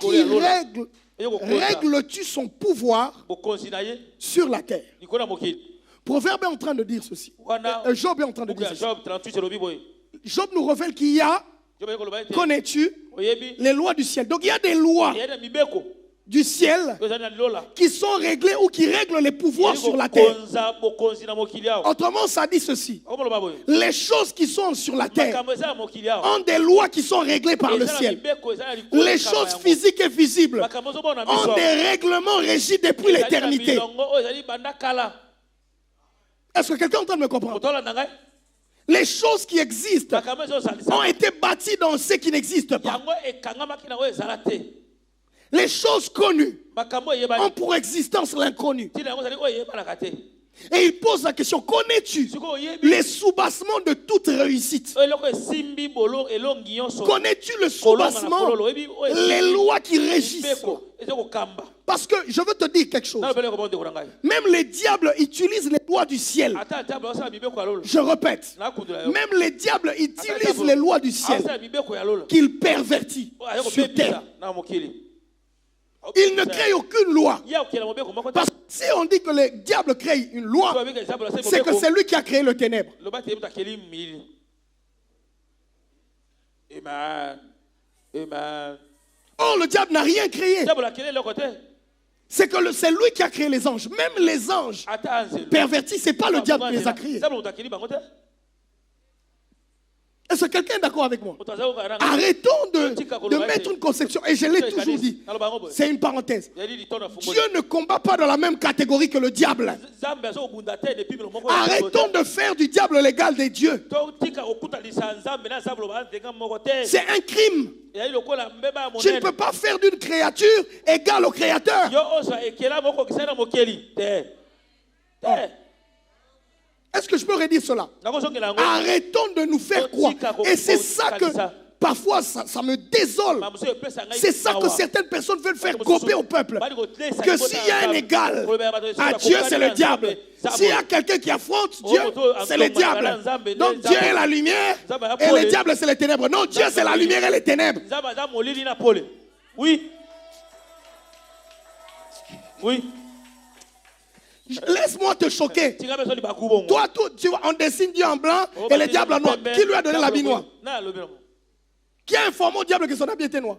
qui règles-tu son pouvoir sur la terre? Proverbe est en train de dire ceci. Job est en train de dire ceci. Job nous révèle qu'il y a, connais-tu, les lois du ciel. Donc il y a des lois du ciel qui sont réglées ou qui règlent les pouvoirs sur la terre. Autrement, ça dit ceci. Les choses qui sont sur la terre ont des lois qui sont réglées par le ciel. Les choses physiques et visibles ont des règlements régis depuis l'éternité. Est-ce que quelqu'un est en train de me comprendre? Les choses qui existent ont été bâties dans ce qui n'existe pas. Les choses connues ont pour existence l'inconnu. Et il pose la question, connais-tu les soubassements de toute réussite? Connais-tu le soubassement, les lois qui régissent? Parce que je veux te dire quelque chose. Même les diables utilisent les lois du ciel. Je répète. Même les diables utilisent les lois du ciel qu'ils pervertissent sur terre. Il ne crée aucune loi. Parce que si on dit que le diable crée une loi, c'est que c'est lui qui a créé le ténèbre. Amen. Amen. Or, le diable n'a rien créé. C'est que c'est lui qui a créé les anges. Même les anges pervertis, ce n'est pas le diable qui les a créés. Est-ce que quelqu'un est d'accord avec moi? Arrêtons de mettre une conception. Et je l'ai toujours dit. C'est une parenthèse. Dieu ne combat pas dans la même catégorie que le diable. Arrêtons de faire du diable l'égal des dieux. C'est un crime. Tu ne peux pas faire d'une créature égale au créateur. Est-ce que je peux redire cela? Arrêtons de nous faire croire. Et c'est ça que parfois ça me désole. C'est ça que certaines personnes veulent faire gober au peuple. Que s'il y a un égal à Dieu, c'est le diable. S'il y a quelqu'un qui affronte Dieu, c'est le diable. Donc Dieu est la lumière et le diable c'est les ténèbres. Non, Dieu c'est la lumière et les ténèbres. Oui. Oui. Laisse-moi te choquer. Toi, tu vois, on dessine Dieu en blanc et le diable en noir. Qui lui a donné l'habit noir? Qui a informé au diable que son habit était noir?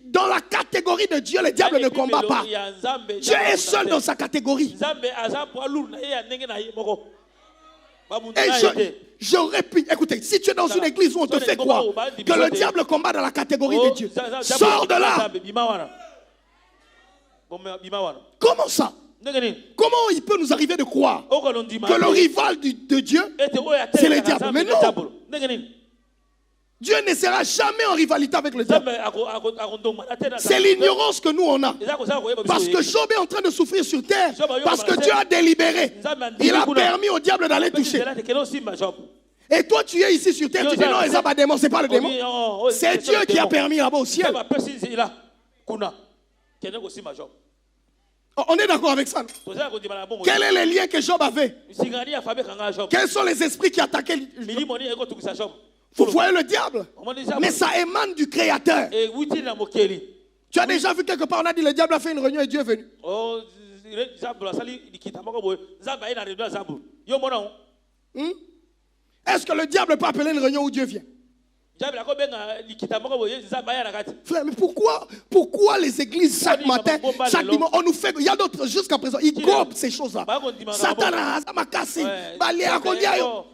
Dans la catégorie de Dieu, le diable ne combat pas. Dieu est seul dans sa catégorie. Et j'aurais pu, écoutez, si tu es dans une église où on te fait croire que le diable combat dans la catégorie de Dieu, sors de là. Comment ça? Comment il peut nous arriver de croire que le rival de Dieu, c'est le diable? Mais non. Dieu ne sera jamais en rivalité avec le diable. C'est l'ignorance que nous on a. Parce que Job est en train de souffrir sur terre. Parce que Dieu a délibéré. Il a permis au diable d'aller toucher. Et toi tu es ici sur terre, tu dis non, c'est pas démon, c'est pas le démon. C'est Dieu qui a permis là-bas au ciel. On est d'accord avec ça? Quel est le lien que Job avait? Quels sont les esprits qui attaquaient Job? Vous voyez le diable? Mais ça émane du Créateur. Tu as déjà vu quelque part, on a dit le diable a fait une réunion et Dieu est venu. Est-ce que le diable peut appeler une réunion où Dieu vient? Frère, mais pourquoi les églises chaque matin, chaque dimanche, on nous fait, il y a d'autres jusqu'à présent, ils gobent ces choses-là. Satan m'a cassé.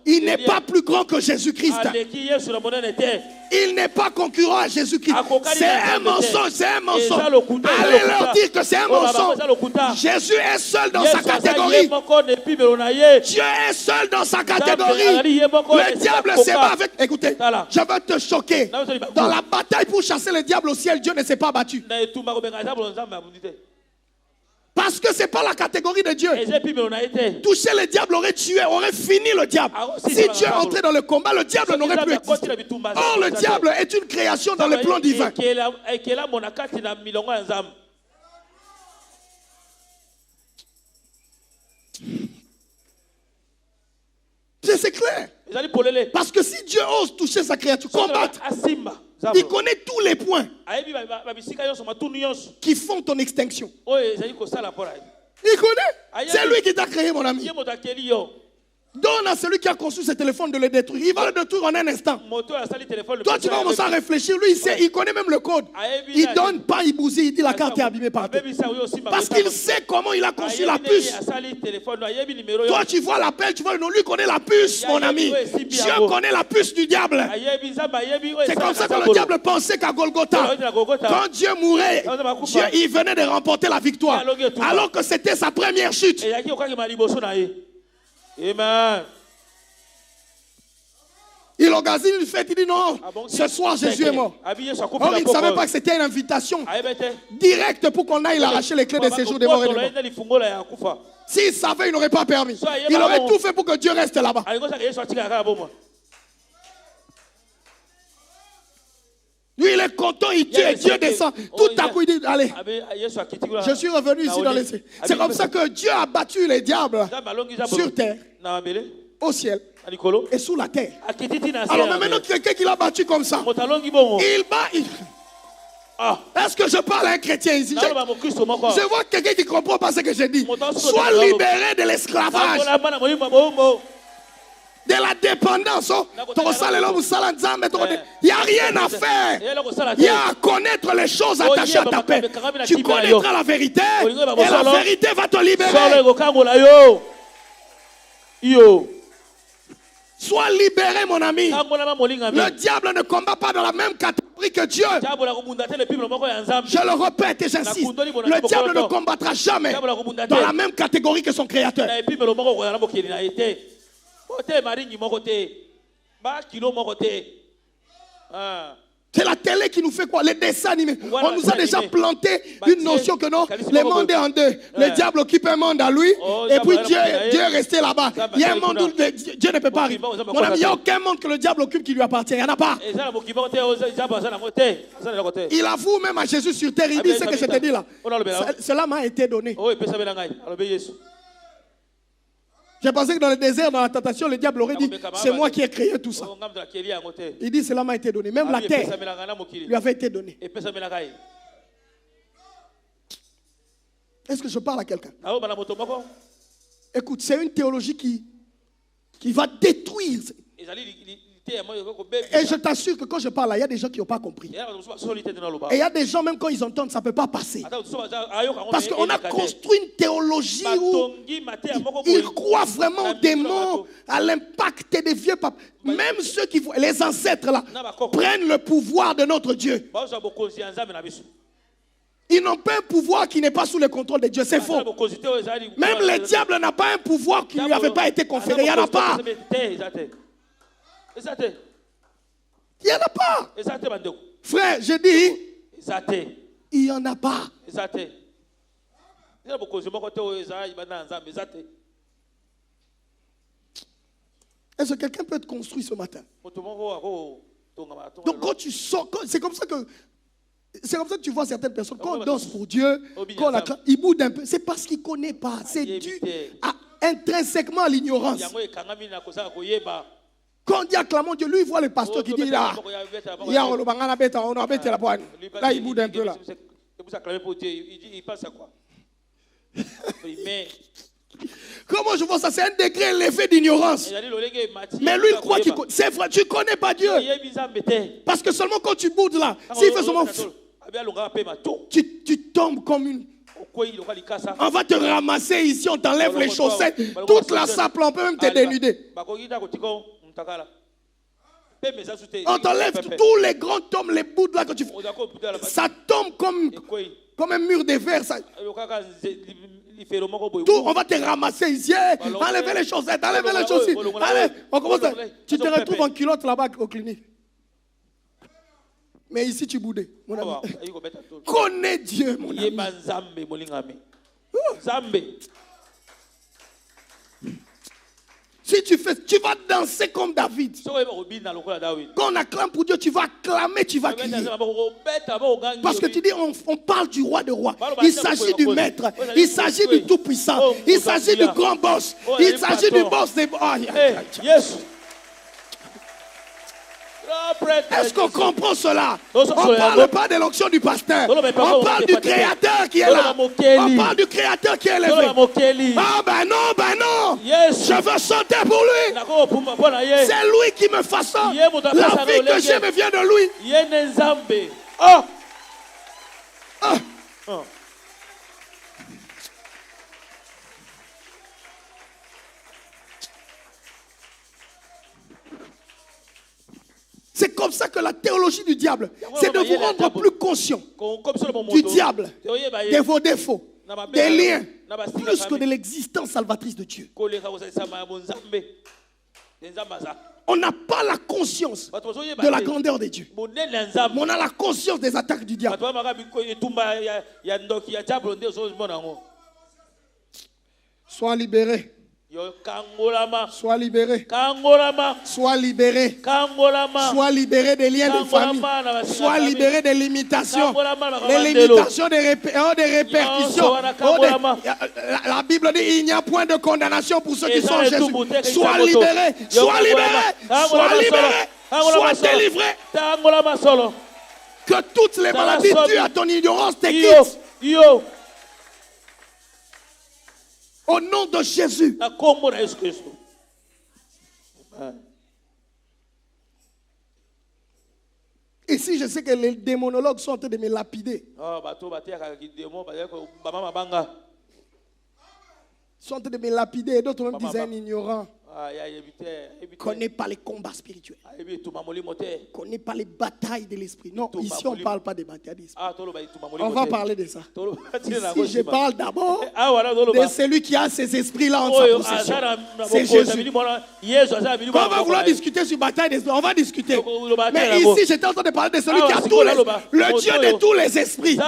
Il n'est pas plus grand que Jésus-Christ. Il n'est pas concurrent à Jésus-Christ. C'est un mensonge, c'est un mensonge. Allez leur dire que c'est un mensonge. Jésus est seul dans sa catégorie. Dieu est seul dans sa catégorie. Le diable se bat avec. Écoutez, je veux te choquer. Dans la bataille pour chasser le diable au ciel, Dieu ne s'est pas battu. Parce que ce n'est pas la catégorie de Dieu. Toucher le diable aurait tué, aurait fini le diable. Si Dieu est entré dans le combat, le diable n'aurait plus existé. Or, le diable est une création dans le plan divin. C'est clair. Parce que si Dieu ose toucher sa créature, combattre, il connaît tous les points qui font ton extinction. Il connaît. C'est lui qui t'a créé, mon ami. Donne à celui qui a conçu ce téléphone de le détruire. Il va le détruire en un instant. Toi, tu vas commencer à réfléchir. Lui, il connaît même le code. Il donne pas, il bousille, il dit la carte est abîmée par terre. Parce qu'il sait comment il a conçu la puce. Toi, tu vois l'appel, tu vois le nom. Lui connaît la puce, mon ami. Dieu connaît la puce du diable. C'est comme ça que le diable pensait qu'à Golgotha, quand Dieu mourait, Dieu, il venait de remporter la victoire. Alors que c'était sa première chute. Amen. Il organise une fête, il dit non, ce soir Jésus est mort. Or, il ne savait pas que c'était une invitation directe pour qu'on aille arracher les clés de séjour des morts et des morts. S'il savait, il n'aurait pas permis. Il aurait tout fait pour que Dieu reste là-bas. Lui, il est content, il tue et Dieu descend. Tout à coup, il dit, allez, je suis revenu ici dans les cieux. C'est comme ça que Dieu a battu les diables sur terre, au ciel et sous la terre. Alors maintenant, quelqu'un qui l'a battu comme ça, il bat. Est-ce que je parle à un chrétien ici? Je vois quelqu'un qui ne comprend pas ce que je dis. Sois libéré de l'esclavage, de la dépendance. Il n'y a rien à faire. Il y a à connaître les choses attachées à ta paix. Tu connaîtras la vérité et la vérité va te libérer. Sois libéré, mon ami. Le diable ne combat pas dans la même catégorie que Dieu. Je le répète et j'insiste. Le diable ne combattra jamais dans la même catégorie que son créateur. C'est la télé qui nous fait quoi? Les dessins animés. On nous a déjà planté une notion que non, le monde est en deux. Le diable occupe un monde à lui, et puis Dieu est resté là-bas. Il y a un monde où Dieu ne peut pas arriver. Mon ami, il n'y a aucun monde que le diable occupe qui lui appartient. Il n'y en a pas. Il avoue même à Jésus sur terre. Il dit ce que je te dis là. Cela m'a été donné. J'ai pensé que dans le désert, dans la tentation, le diable aurait dit, c'est moi qui ai créé tout ça. Il dit, cela m'a été donné. Même la terre lui avait été donnée. Est-ce que je parle à quelqu'un? Écoute, c'est une théologie qui va détruire. Et je t'assure que quand je parle là, il y a des gens qui n'ont pas compris. Et il y a des gens, même quand ils entendent, ça ne peut pas passer. Parce qu'on a construit une théologie où ils croient vraiment aux démons, à l'impact des vieux papes. Même ceux qui, les ancêtres là, prennent le pouvoir de notre Dieu. Ils n'ont pas un pouvoir qui n'est pas sous le contrôle de Dieu. C'est faux. Même le diable n'a pas un pouvoir qui ne lui avait pas été conféré. Il n'y en a pas. Il n'y en a pas. Frère, je dis, il n'y en a pas. Est-ce que quelqu'un peut être construit ce matin? Donc quand tu sors, c'est comme ça que tu vois certaines personnes, quand on danse pour Dieu, quand ils boudent un peu, c'est parce qu'ils ne connaissent pas. C'est dû intrinsèquement à l'ignorance. Quand on dit acclamons Dieu, lui il voit le pasteur qui dit là, là il boude un peu là. Il pense à quoi? Comment je vois ça? C'est un degré élevé d'ignorance. Mais lui il croit qu'il connaît. C'est vrai, tu ne connais pas Dieu. Parce que seulement quand tu boudes là, s'il fait seulement tu tombes comme une... On va te ramasser ici, on t'enlève les chaussettes, toute la sape, on peut même te dénuder. On t'enlève tous les grands tombes, les bouts là que tu fais. Ça tombe comme un mur de verre. Tout, on va te ramasser ici. Enlevez les chaussettes, enlevez les chaussures. Allez, on commence. Tu te retrouves en culotte là-bas au clinique. Mais ici tu boudais, mon ami. Connais Dieu, mon ami. Si tu fais, tu vas danser comme David. Quand on acclame pour Dieu, tu vas acclamer, tu vas crier. Parce que tu dis, on parle du roi de rois. Il s'agit du maître. Il s'agit du tout-puissant. Il s'agit du grand boss. Il s'agit du boss des... Yes. Est-ce qu'on comprend cela? On ne parle pas de l'onction du pasteur. On parle du créateur qui est là. On parle du créateur qui est élevé. Ah ben non. Je veux chanter pour lui. C'est lui qui me façonne. La vie que j'ai me vient de lui. C'est comme ça que la théologie du diable, c'est de vous rendre plus conscient du diable, de vos défauts, des liens, plus que de l'existence salvatrice de Dieu. on n'a pas la conscience de la grandeur de Dieu. Mais on a la conscience des attaques du diable. Sois libéré. Sois libéré. Sois libéré. Sois libéré des liens de famille. Sois libéré des limitations. Les limitations des répercussions. La Bible dit il n'y a point de condamnation pour ceux qui sont en Jésus. Sois libéré. Sois libéré. Sois libéré. Sois délivré. Que toutes les maladies dues à ton ignorance te quittent. Au nom de Jésus. Ici, je sais que les démonologues sont en train de me lapider. Ils sont en train de me lapider et d'autres même disent un ignorant. Ne connaît pas les combats spirituels. Ne connaît pas les batailles de l'esprit. Non, ici on ne parle pas des batailles d'esprit. On va parler de ça. Ici je parle d'abord de celui qui a ces esprits-là en sa possession. C'est Jésus. Quand on va vouloir discuter sur bataille d'esprit, on va discuter. Mais ici j'étais en train de parler de celui qui a tous les, le Dieu de tous les esprits.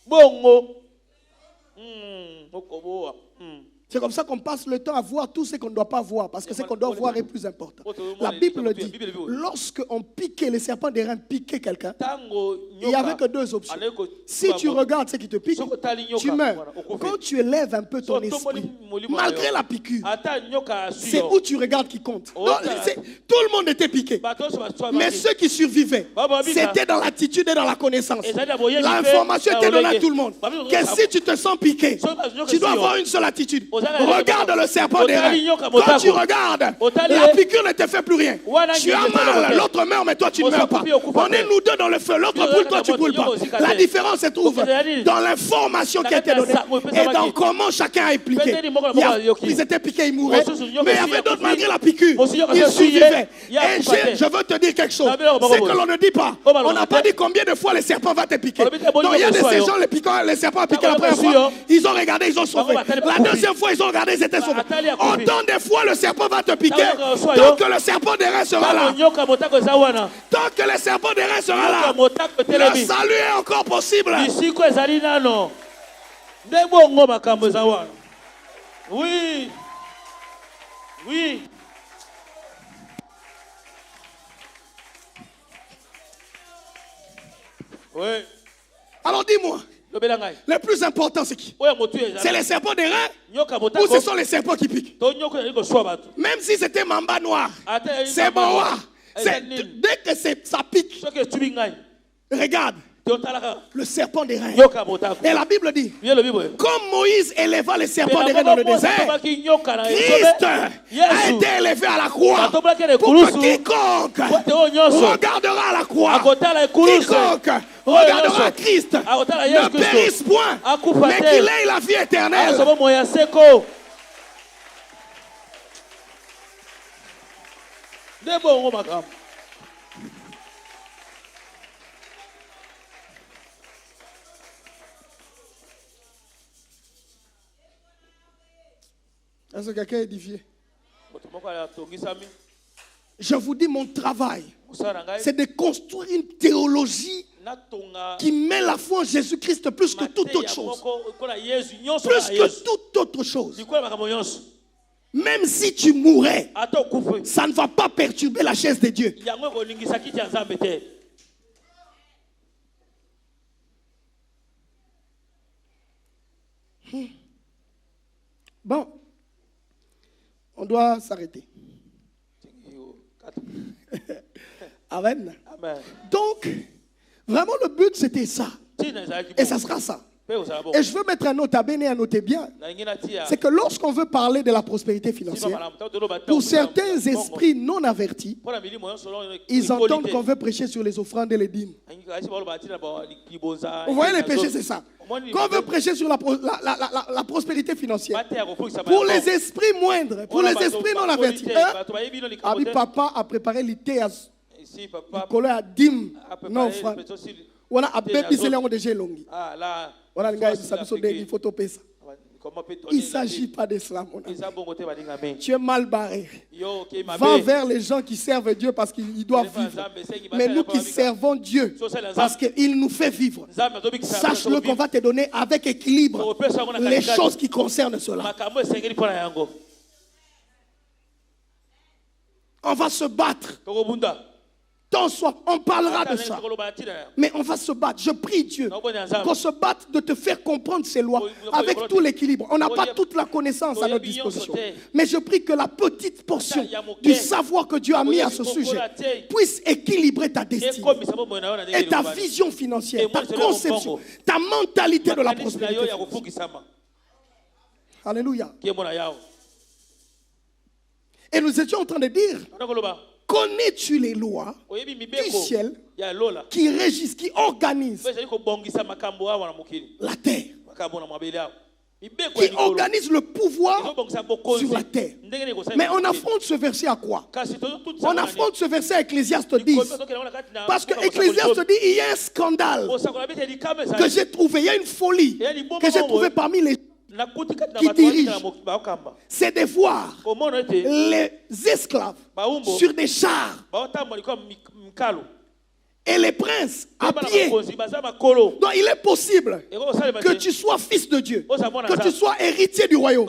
Bongo. C'est comme ça qu'on passe le temps à voir tout ce qu'on ne doit pas voir, parce que ce qu'on doit voir est plus important. La Bible dit, lorsqu'on piquait, les serpents d'airain piquaient quelqu'un, il n'y avait que deux options. Si tu regardes ce qui te pique, tu meurs. Quand tu élèves un peu ton esprit, malgré la piqûre, c'est où tu regardes qui compte. Non, tout le monde était piqué. Mais ceux qui survivaient, c'était dans l'attitude et dans la connaissance. L'information était donnée à tout le monde. Que si tu te sens piqué, tu dois avoir une seule attitude. Regarde le serpent d'airain. Quand tu regardes, la piqûre ne te fait plus rien. Tu as mal, l'autre meurt, mais toi tu ne meurs pas. On est nous deux dans le feu, l'autre brûle, toi tu ne brûles pas. La différence se trouve dans l'information qui a été donnée et dans comment chacun a impliqué. Ils étaient piqués, ils mouraient. Mais il y avait d'autres malgré la piqûre. Ils survivaient. Et je veux te dire quelque chose. C'est que l'on ne dit pas. On n'a pas dit combien de fois les serpents vont te piquer. Donc il y a de ces gens, les serpents ont piqué la première fois. Ils ont regardé, ils ont sauvé. La deuxième fois, ils ont regardé, ils étaient sauvés. Autant de fois, le serpent va te piquer. Tant que le serpent d'airain sera là. Tant que le serpent d'airain sera là. Le salut est encore possible. Oui. Oui. Oui. Alors dis-moi. Le plus important, c'est qui? C'est les serpents d'airain ou ce sont les serpents qui piquent? Même si c'était mamba noir, c'est boa. Dès que ça pique, regarde. Le serpent d'airain. Et la Bible dit, comme Moïse éleva les serpents d'airain dans le désert, Christ a été élevé à la croix pour que quiconque regardera à la croix, quiconque regardera Christ ne périsse point, mais qu'il ait la vie éternelle. Est-ce que quelqu'un est édifié? Je vous dis, mon travail, c'est de construire une théologie qui met la foi en Jésus-Christ plus que toute autre chose. Plus que toute autre chose. Même si tu mourais, ça ne va pas perturber la chaise de Dieu. Bon. On doit s'arrêter. Amen. Donc, vraiment le but c'était ça. Et ça sera ça. Et je veux mettre un note à bien et à noter bien. C'est que lorsqu'on veut parler de la prospérité financière, pour certains esprits non avertis, ils entendent qu'on veut prêcher sur les offrandes et les dîmes. Vous voyez les péchés, c'est ça. Quand on veut prêcher sur la prospérité financière, pour les esprits moindres, pour les esprits non avertis, Abi Papa a préparé l'idée à Nicolas à dîme, non offrande. On a abébé c'est là déjà longi. Ah là. On a le gars ça biso des photo pesa. Il ne s'agit pas de cela, mon ami. Tu es mal barré. Va vers les gens qui servent Dieu parce qu'ils doivent vivre. Mais nous qui servons Dieu parce qu'il nous fait vivre, sache-le qu'on va te donner avec équilibre les choses qui concernent cela. On va se battre. Tant soit, on parlera de ça. Mais on va se battre. Je prie Dieu qu'on se batte de te faire comprendre ces lois avec tout l'équilibre. On n'a pas toute la connaissance à notre disposition. Mais je prie que la petite portion du savoir que Dieu a mis à ce sujet puisse équilibrer ta destinée et ta vision financière, ta conception, ta mentalité de la prospérité. Alléluia. Et nous étions en train de dire, connais-tu les lois du ciel qui régissent, qui organisent la terre, qui organisent le pouvoir sur la terre? Mais on affronte ce verset à quoi? On affronte ce verset à Ecclésiaste 10. Parce que Ecclésiaste dit, il y a un scandale que j'ai trouvé, il y a une folie que j'ai trouvée parmi les qui dirigent, c'est de voir les esclaves sur des chars et les princes à pied. Donc il est possible que tu sois fils de Dieu, que tu sois héritier du royaume,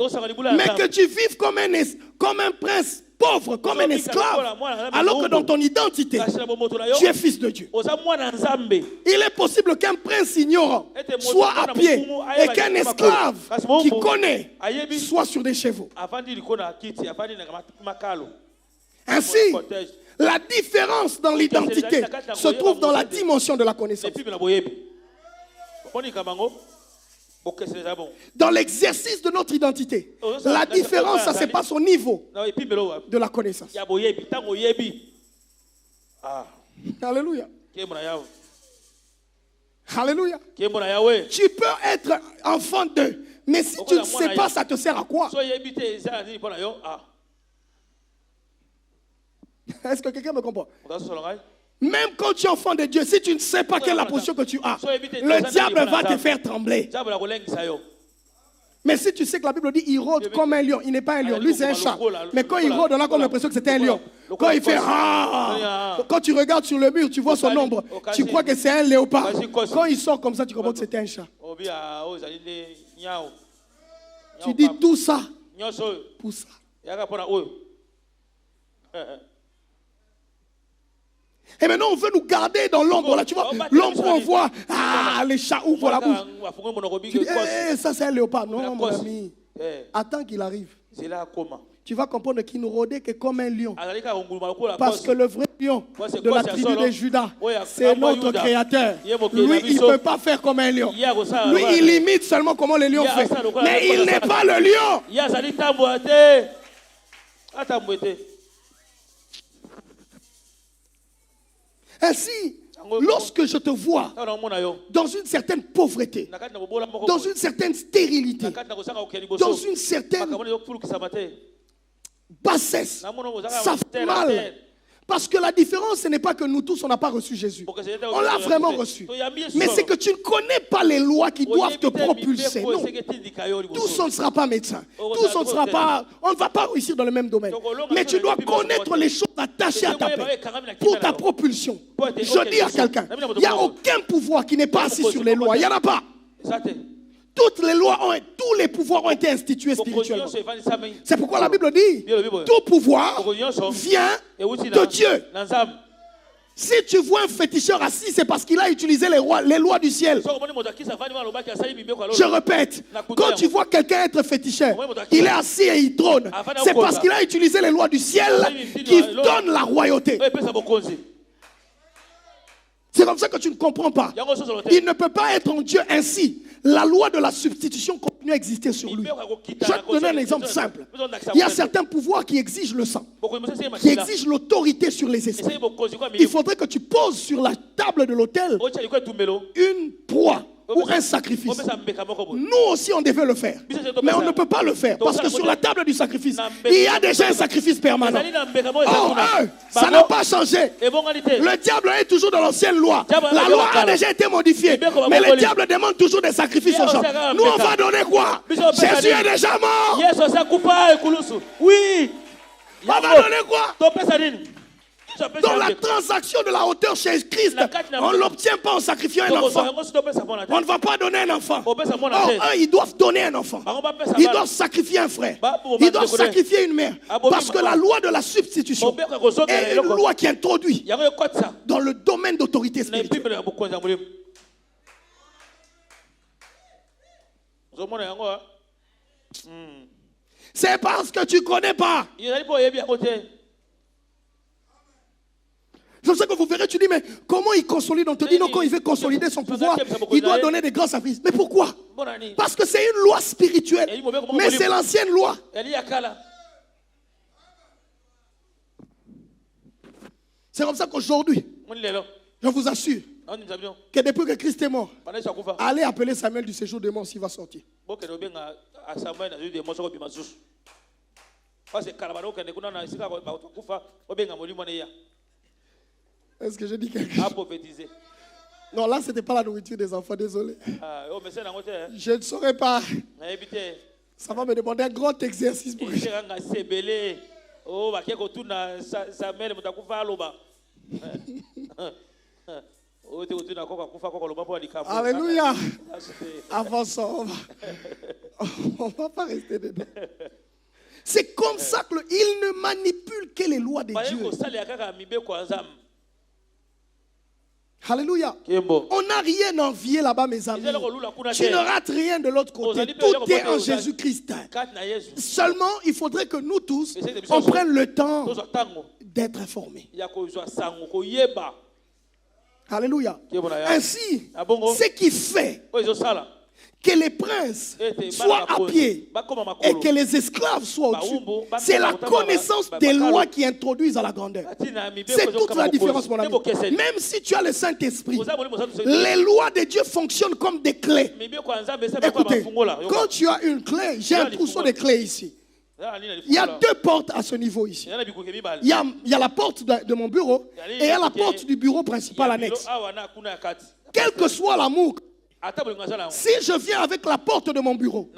mais que tu vives comme un prince pauvre, comme un esclave, alors que dans ton identité, tu es fils de Dieu. Il est possible qu'un prince ignorant soit à pied et qu'un esclave qui connaît soit sur des chevaux. Ainsi, la différence dans l'identité se trouve dans la dimension de la connaissance. Dans l'exercice de notre identité, la différence, ça se passe au niveau de la connaissance. Alléluia. Alléluia. Tu peux être enfant d'eux, mais si tu ne sais pas, ça te sert à quoi? Est-ce que quelqu'un me comprend? Même quand tu es enfant de Dieu, si tu ne sais pas quelle est la position que tu as, le diable va te faire trembler. Mais si tu sais que la Bible dit il rôde comme un lion, il n'est pas un lion, lui c'est un chat. Mais quand il rôde, on a comme l'impression que c'était un lion. Quand il fait quand tu regardes sur le mur, tu vois son ombre, tu crois que c'est un léopard. Quand il sort comme ça, tu comprends que c'était un chat. Tu dis tout ça pour ça. Et maintenant, on veut nous garder dans l'ombre. Là, tu vois, l'ombre, on voit les chats ouvrent la bouche. Tu dis, ça c'est un léopard. Non, mon ami. Attends qu'il arrive. Tu vas comprendre qu'il nous rôdait que comme un lion. Parce que le vrai lion de la tribu de Judas, c'est notre créateur. Lui, il ne peut pas faire comme un lion. Lui, il imite seulement comment le lion fait. Mais il n'est pas le lion. Ainsi, lorsque je te vois dans une certaine pauvreté, dans une certaine stérilité, dans une certaine bassesse, ça fait mal. Parce que la différence, ce n'est pas que nous tous, on n'a pas reçu Jésus. On l'a vraiment reçu. Mais c'est que tu ne connais pas les lois qui doivent te propulser. Non. Tous, on ne sera pas médecin. Tous, on ne sera pas... On ne va pas réussir dans le même domaine. Mais tu dois connaître les choses attachées à ta paix pour ta propulsion. Je dis à quelqu'un, il n'y a aucun pouvoir qui n'est pas assis sur les lois. Il n'y en a pas. Toutes les lois, tous les pouvoirs ont été institués spirituellement. C'est pourquoi la Bible dit, tout pouvoir vient de Dieu. Si tu vois un féticheur assis, c'est parce qu'il a utilisé les lois du ciel. Je répète, quand tu vois quelqu'un être féticheur, il est assis et il trône. C'est parce qu'il a utilisé les lois du ciel qui donnent la royauté. C'est comme ça que tu ne comprends pas. Il ne peut pas être un Dieu ainsi. La loi de la substitution continue à exister sur lui. Je vais te donner un exemple simple. Il y a certains pouvoirs qui exigent le sang, qui exigent l'autorité sur les esprits. Il faudrait que tu poses sur la table de l'autel une proie ou un sacrifice. Nous aussi, on devait le faire. Mais on ne peut pas le faire parce que sur la table du sacrifice, il y a déjà un sacrifice permanent. Or, eux, ça n'a pas changé. Le diable est toujours dans l'ancienne loi. La loi a déjà été modifiée. Mais le diable demande toujours des sacrifices aux gens. Nous, on va donner quoi? Jésus est déjà mort. Oui. On va donner quoi? Dans la transaction de la hauteur chez Christ, on ne l'obtient pas en sacrifiant un enfant. On ne va pas donner un enfant. Or, eux, ils doivent donner un enfant. Ils doivent sacrifier un frère. Ils doivent sacrifier une mère. Parce que la loi de la substitution est une loi qui introduit dans le domaine d'autorité spirituelle. C'est parce que tu ne connais pas. C'est pour ça que vous verrez, tu dis, mais comment il consolide? On te dit non, quand il veut consolider son pouvoir, il doit donner des grands sacrifices. Mais pourquoi? Parce que c'est une loi spirituelle. Mais c'est l'ancienne loi. C'est comme ça qu'aujourd'hui, je vous assure, que depuis que Christ est mort, allez appeler Samuel du séjour des morts s'il va sortir. Est-ce que je dis quelque chose? Non, là, ce n'était pas la nourriture des enfants, désolé. Je ne saurais pas. Ça va me demander un grand exercice pour que je... Alléluia. Avançons. On ne va pas rester dedans. C'est comme ça qu'il ne manipule que les lois de Dieu. Alléluia. On n'a rien envié là-bas, mes amis. Tu ne rates rien de l'autre côté. Tout est en Jésus-Christ. Seulement, il faudrait que nous tous, on prenne le temps d'être informés. Alléluia. Ainsi, ce qui fait que les princes soient à pied et que les esclaves soient au-dessus, c'est la connaissance des lois qui introduisent à la grandeur. C'est toute la différence, mon ami. Même si tu as le Saint-Esprit, les lois de Dieu fonctionnent comme des clés. Écoutez, quand tu as une clé, j'ai un trousseau de clés ici. Il y a deux portes à ce niveau ici. Il y a la porte de mon bureau et il y a la porte du bureau principal annexe. Quel que soit l'amour, si je viens avec la porte de mon bureau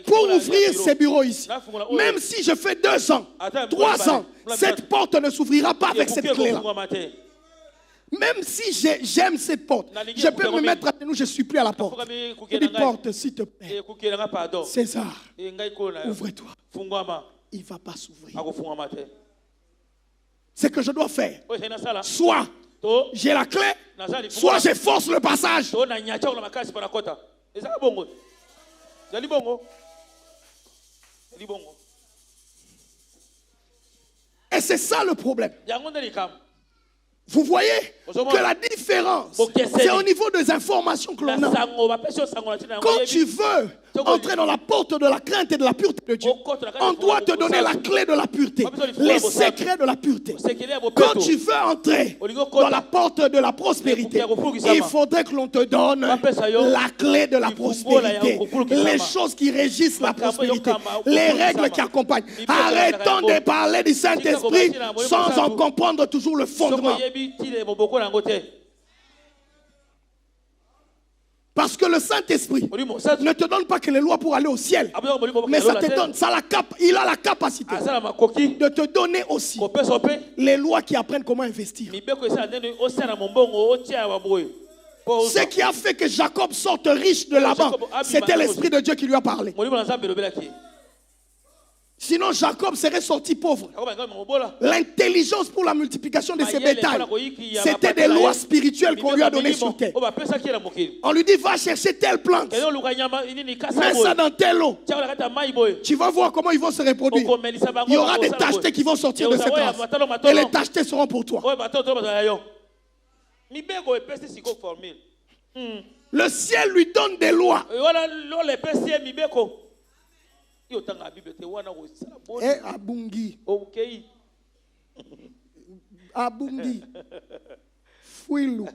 pour ouvrir ces bureaux ici, même si je fais 2 ans, 3 ans, cette porte ne s'ouvrira pas avec cette clé-là. Même si j'aime cette porte, je peux me mettre à genoux, je suis plus à la porte. Je dis, porte, s'il te plaît. César, ouvre-toi. Il ne va pas s'ouvrir. Ce que je dois faire, soit j'ai la clé, soit je force le passage. Et c'est ça le problème. Vous voyez que la différence, c'est au niveau des informations que l'on a. Quand tu veux entrer dans la porte de la crainte et de la pureté de Dieu, on doit te donner la clé de la pureté, les secrets de la pureté. Quand tu veux entrer dans la porte de la prospérité, il faudrait que l'on te donne la clé de la prospérité, les choses qui régissent la prospérité, les règles qui accompagnent. Arrêtons de parler du Saint-Esprit sans en comprendre toujours le fondement. Parce que le Saint-Esprit ne te donne pas que les lois pour aller au ciel, mais ça te donne, il a la capacité de te donner aussi les lois qui apprennent comment investir. Ce qui a fait que Jacob sorte riche de Laban, c'était l'Esprit de Dieu qui lui a parlé. Sinon, Jacob serait sorti pauvre. L'intelligence pour la multiplication de ses bétails, c'était des lois spirituelles qu'on lui a données sur terre. On lui dit, va chercher telle plante, mets ça dans telle eau. Tu vas voir comment ils vont se reproduire. Il y aura des tachetés qui vont sortir de cette race. Et les tachetés seront pour toi. Le ciel lui donne des lois. Et Abungi. Abungi. Fouilou.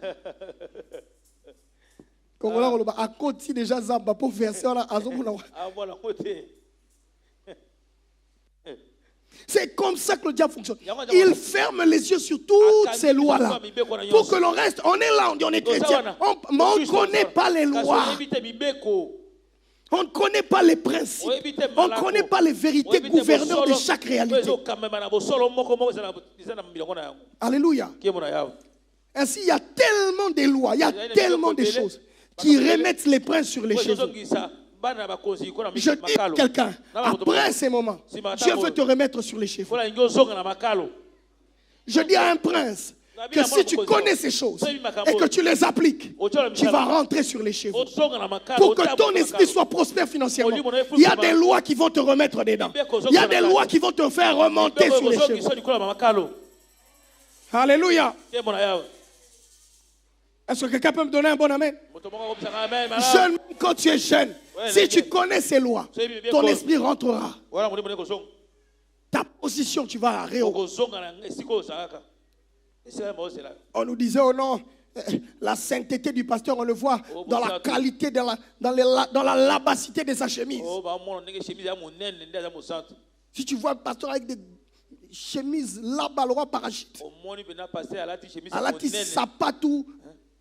Congolais, à côté déjà Zamba pour verser là, c'est comme ça que le diable fonctionne. Il ferme les yeux sur toutes ces lois-là. Pour que le reste, on est là, on est chrétien. Mais on ne connaît pas les lois. On ne connaît pas les principes. On ne connaît pas les vérités gouverneurs de chaque réalité. Alléluia. Ainsi, il y a tellement de lois, il y a tellement de choses qui remettent les princes sur les chevaux. Je dis à quelqu'un, après ces moments, Dieu veut te remettre sur les chevaux. Je dis à un prince que si tu connais ces choses et que tu les appliques, tu vas rentrer sur les chevaux. Pour que ton esprit soit prospère financièrement, il y a des lois qui vont te remettre dedans. Il y a des lois qui vont te faire remonter sur les chevaux. Alléluia. Est-ce que quelqu'un peut me donner un bon amen? Jeune, quand tu es jeune, si tu connais ces lois, ton esprit rentrera. Ta position, tu vas rehausser. On nous disait, oh non, la sainteté du pasteur, on le voit dans la qualité, dans la labacité de sa chemise. Si tu vois un pasteur avec des chemises là-bas, le roi parachute, alati sapatou,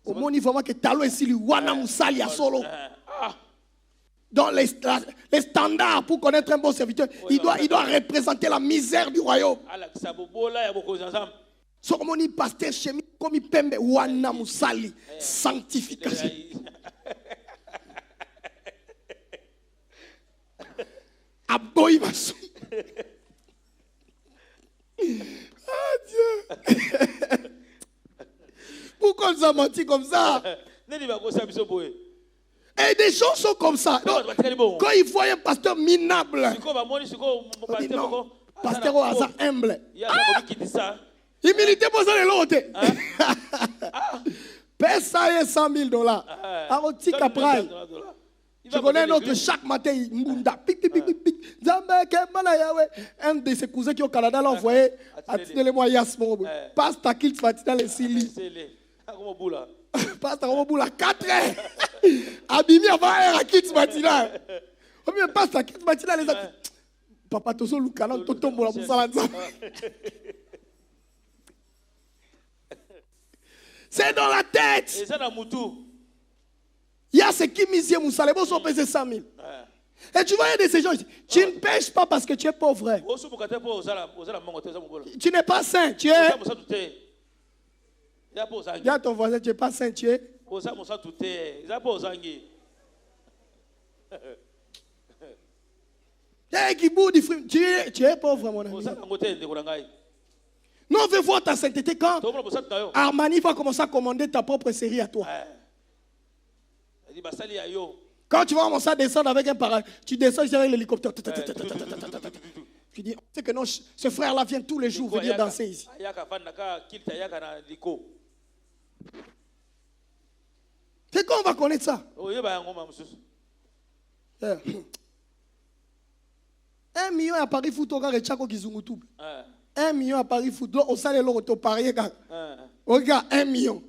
au moins il faut que talo et sili wana musali à solo. Dans les standards pour connaître un bon serviteur, il doit représenter la misère du royaume. Sormoni pasteur chemise comme il pembe wana musali sanctification. Aboy maso. Ah Dieu. Pourquoi nous a menti comme ça? Et des gens sont comme ça. Donc, quand ils voient un pasteur minable, on dit non, pasteur au hasard humble. Humilité pour ça les l'autre. Paye ça et $100,000. Arotique après. Je connais un autre chaque matin, un de ses cousins qui est au Canada l'a envoyé à tirer moi Yasmo. Passe ta kilt fatina les Sili. Passe ta Romoboula 4 heures. Abimi avant à kilt matina. Ou bien passe ta kilt matina les autres. Papa Toso Lukana, Toto Mola Moussalanza. C'est dans la tête. Il y a ce qui misent Moussa, les sont pesés 100 000. Et tu vois, il y a de ces gens, tu ne pêches pas parce que tu es pauvre. Tu n'es pas saint, tu es. Dis à ton voisin, tu n'es pas saint, tu es. Tu es pauvre, mon ami. Nous, on veut voir ta sainteté quand Armani va commencer à commander ta propre série à toi. Quand tu vas commencer à descendre avec un parachute, tu descends avec l'hélicoptère. Tu dis, c'est que non, ce frère-là vient tous les jours venir danser ici. C'est quand on va connaître ça? 1 million à Paris Foot au gars et Tchako Kizungutu. 1 million à Paris Foot, au salaire l'auto parier gars. Au gars 1 million.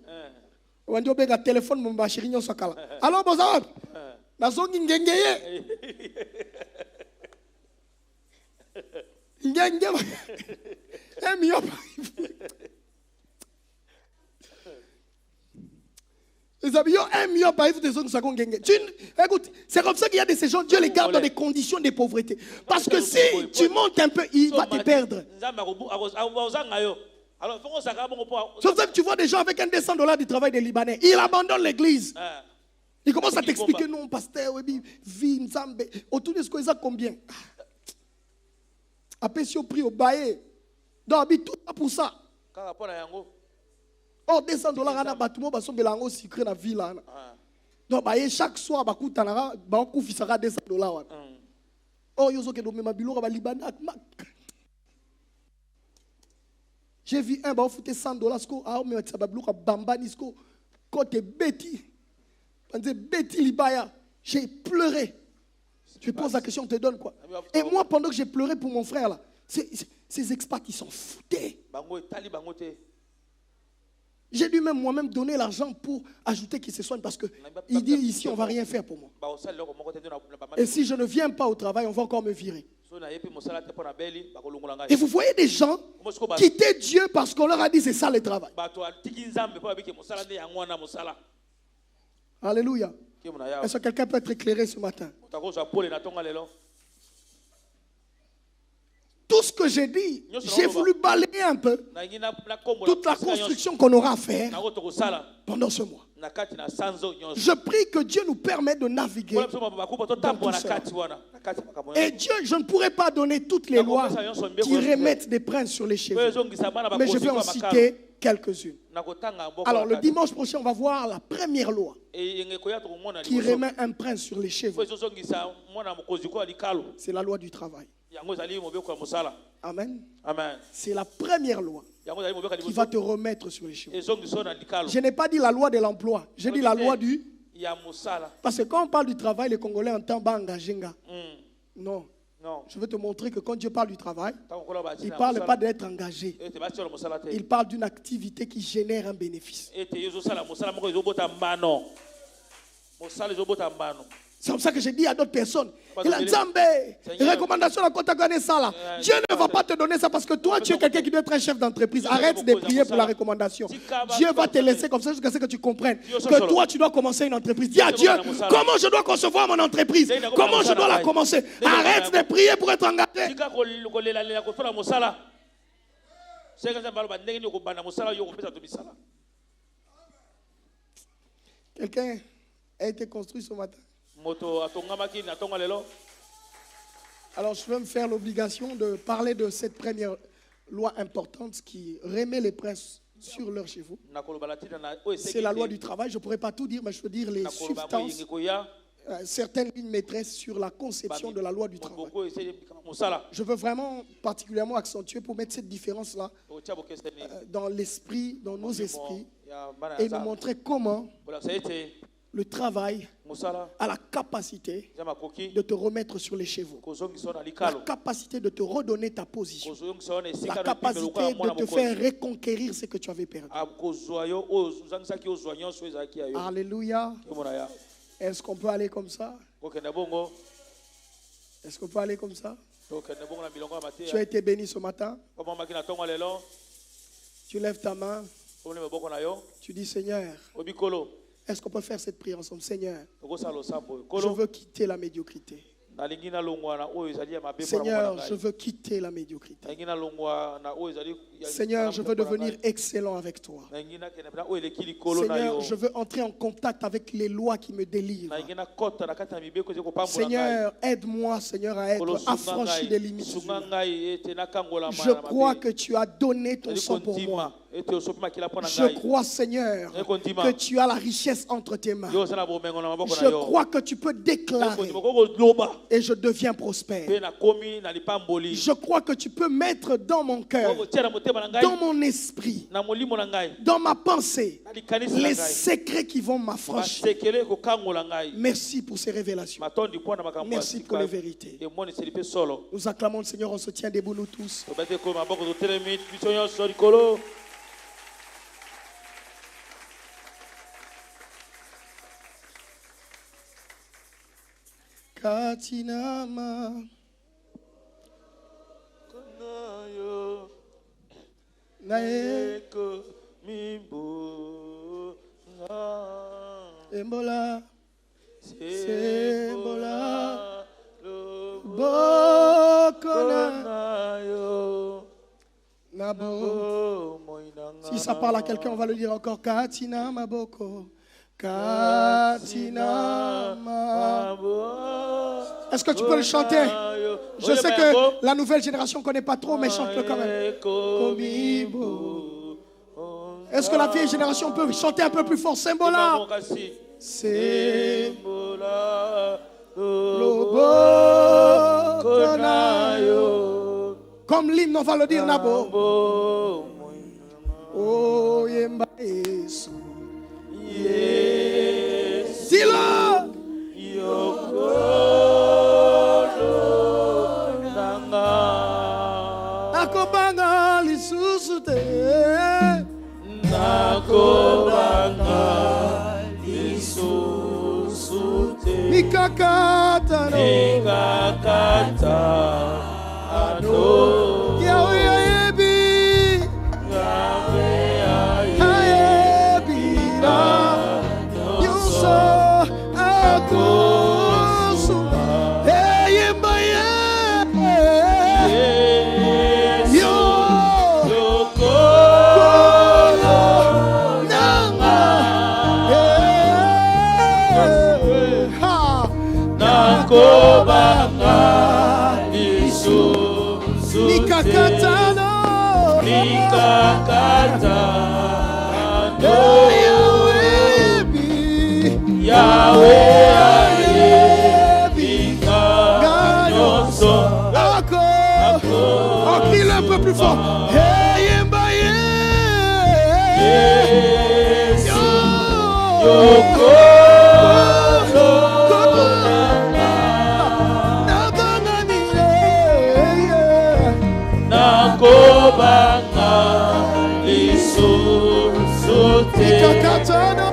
On dit au téléphone mon bachiri nyo sakala. Alors bonsoir. Na songi ngengeye. Ngenge. 1 million à Paris Foot. Les amis, 1 million par exemple, écoute, c'est comme ça qu'il y a de ces gens, Dieu les garde dans des conditions de pauvreté. Parce que si tu montes un peu, il va te perdre. C'est pour ça que tu vois des gens avec $200 du travail des Libanais. Ils abandonnent l'église. Ils commencent à t'expliquer, non, pasteur, vie, Nzambe. Autour de ce qu'ils ont combien? Après, si on prie au baillet, donc, tout ça pour ça. Oh, $200 à la bâtiment, bah, son bélango sucré dans la ville. Donc, bah, chaque soir, bah, coûte un bah, coup, il sera $200. Oh, yozo ke do me mabilo ba Libanais. J'ai vu un, bah, on foutait $100, sko, ah, mais ça va bloquer bambani, sko, côté Betty. On dit Betty Libaya. J'ai pleuré. Je pose la question, on te donne quoi? Et moi, pendant que j'ai pleuré pour mon frère, là, ces expats, ils s'en foutaient. J'ai dû même moi-même donner l'argent pour ajouter qu'il se soigne parce qu'il dit ici on ne va rien faire pour moi. Et si je ne viens pas au travail, on va encore me virer. Et vous voyez des gens quitter Dieu parce qu'on leur a dit c'est ça le travail. Alléluia. Est-ce que quelqu'un peut être éclairé ce matin? Tout ce que j'ai dit, j'ai voulu balayer un peu toute la construction qu'on aura à faire pendant ce mois. Je prie que Dieu nous permette de naviguer dans tout ça. Et Dieu, je ne pourrais pas donner toutes les lois qui remettent des princes sur les cheveux, mais je vais en citer quelques-unes. Alors le dimanche prochain, on va voir la première loi qui remet un prince sur les cheveux. C'est la loi du travail. Amen. Amen. C'est la première loi qui va te remettre sur les cheveux. Je n'ai pas dit la loi de l'emploi, j'ai dit la loi du... Parce que quand on parle du travail, les Congolais entendent Bangajenga. Non. Je veux te montrer que quand Dieu parle du travail, il ne parle pas d'être engagé. Il parle d'une activité qui génère un bénéfice. C'est comme ça que j'ai dit à d'autres personnes. Il a dit, recommandation à Kotagane Sala. Dieu ne va pas te donner ça parce que toi, tu es quelqu'un qui doit être un chef d'entreprise. Arrête de prier pour la recommandation. Dieu va te laisser comme ça jusqu'à ce que tu comprennes que toi, tu dois commencer une entreprise. Dis à Dieu, comment je dois concevoir mon entreprise? Comment je dois la commencer? Arrête de prier pour être engagé. Quelqu'un a été construit ce matin. Alors je vais me faire l'obligation de parler de cette première loi importante qui remet les princes sur leurs chevaux. C'est la loi du travail. Je ne pourrais pas tout dire, mais je veux dire les substances, certaines lignes maîtresses sur la conception de la loi du travail. Je veux vraiment particulièrement accentuer pour mettre cette différence-là dans l'esprit, dans nos esprits, et nous montrer comment le travail a la capacité de te remettre sur les chevaux, la capacité de te redonner ta position, la capacité de te faire reconquérir ce que tu avais perdu. Alléluia. Est-ce qu'on peut aller comme ça? Est-ce qu'on peut aller comme ça? Tu as été béni ce matin. Tu lèves ta main. Tu dis Seigneur, est-ce qu'on peut faire cette prière ensemble? Seigneur, je veux quitter la médiocrité. Seigneur, je veux quitter la médiocrité. Seigneur, je veux devenir excellent avec toi. Seigneur, je veux entrer en contact avec les lois qui me délivrent. Seigneur, aide-moi, Seigneur, à être affranchi des limites. Je crois que tu as donné ton sang pour moi. Je crois, Seigneur, que tu as la richesse entre tes mains. Je crois que tu peux déclarer et je deviens prospère. Je crois que tu peux mettre dans mon cœur, dans mon esprit, dans ma pensée, les secrets qui vont m'affranchir. Merci pour ces révélations. Merci pour les vérités. Nous acclamons le Seigneur, on se tient debout nous tous. Katinama Naeko Mimbo Embola Sembola Bokona Nabo. Si ça parle à quelqu'un, on va le dire encore. Katinama Boko. Est-ce que tu peux le chanter? Je sais que la nouvelle génération ne connaît pas trop, mais chante-le quand même. Est-ce que la vieille génération peut chanter un peu plus fort? Sembola. Sembola. Comme l'hymne, on va le dire, Nabo. Oh, Yemba Yesu. Sila Nakobanga lisusu te Nako Nikakata Yahweh ayebi ayebira nyonso akosunga eyemba ye yo yokolo nanga nakobanga lisusu nikakatano Yahweh ayebika nyonso on crie un peu plus fort. Yemba ye yokolo nakobanga lisusu te nikakatano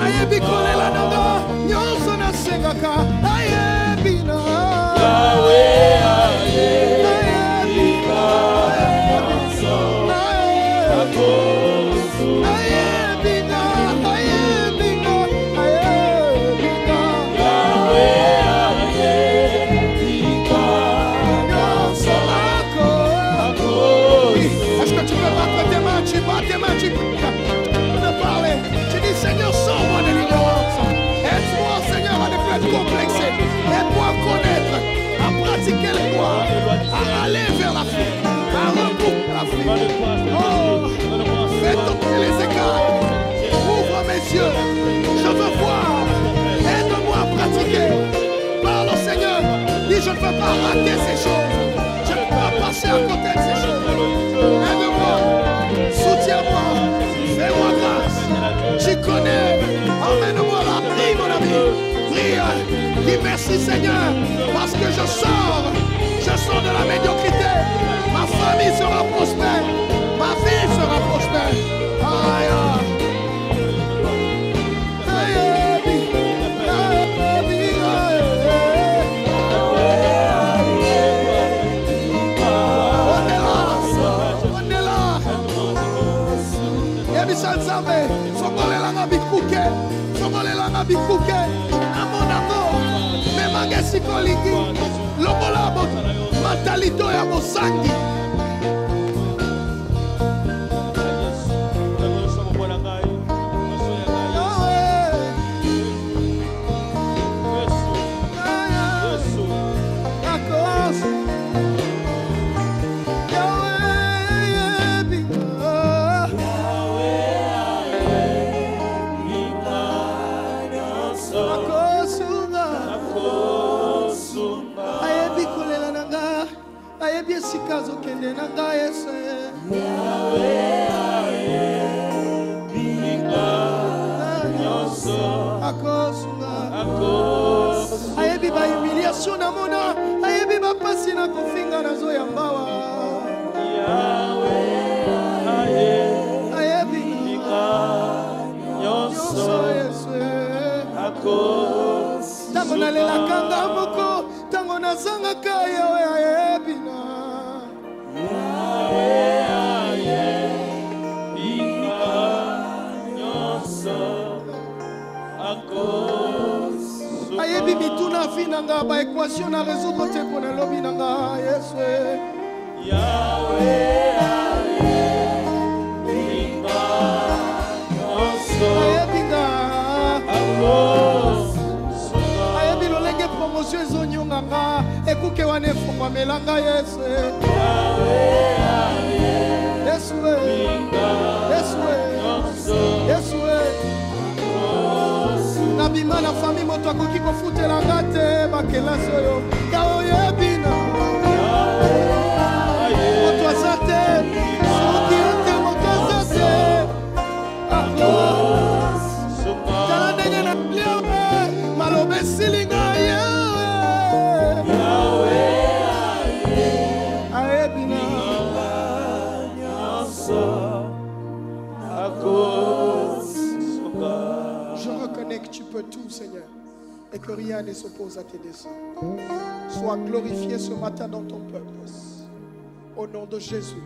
ayebi kolela nanga nyonso nasengaka ayebina Yahweh ayebika nyonso akosunga ayebina Yahweh ayebika nyonso akosunga. Est-ce que tu peux battre tes mains? Tu bats tes mains, tu peux parler. Tu dis Seigneur, sors-moi de l'ignorance. Aide-moi Seigneur à ne plus être complexé. Aide-moi à connaître, à pratiquer les lois, à aller vers la foi, à reboucler la foi. Oh, fais tomber les écarts. Ouvre mes yeux. Je veux voir. Aide-moi à pratiquer. Parle au Seigneur. Dis je ne veux pas rater ces choses. Je ne peux pas passer à côté de ces choses. Aide-moi. Soutiens-moi. Fais-moi grâce. Tu connais. Emmène-moi là. Prie mon ami. Prie. Dis merci Seigneur. Parce que je sors de la médiocrité. Ma famille sera prospère. Ma vie sera prospère. Aïe, aïe. Bikuke amonango memanga sikolingi lokola matalito ya mosangi Sikazo kende na gaese akosunga ayebi ba humiliation na mona ayebi ba pasi na kofinga na zo ya mbawa ayebi nyonso Yesu tango nalelaka nga moko tango nazangaka yawe ayebi na vie nanga ba équation na résoudre te pour le lobby nanga Yesu Yahweh ayebi lolenge promotion ezonyonganga ekuke wana efungwa melanga Yesu Yesu Yesu nabima na famille moto akoki kofutelanga te bakelasi oyo ya oyebi na moto aza te soki ete moto aza te tala ndenge na liawe maloba esilinga ayebi na je reconnais que tu peux tout Seigneur et que rien ne s'oppose à tes desseins. Sois glorifié ce matin dans ton peuple au nom de Jésus.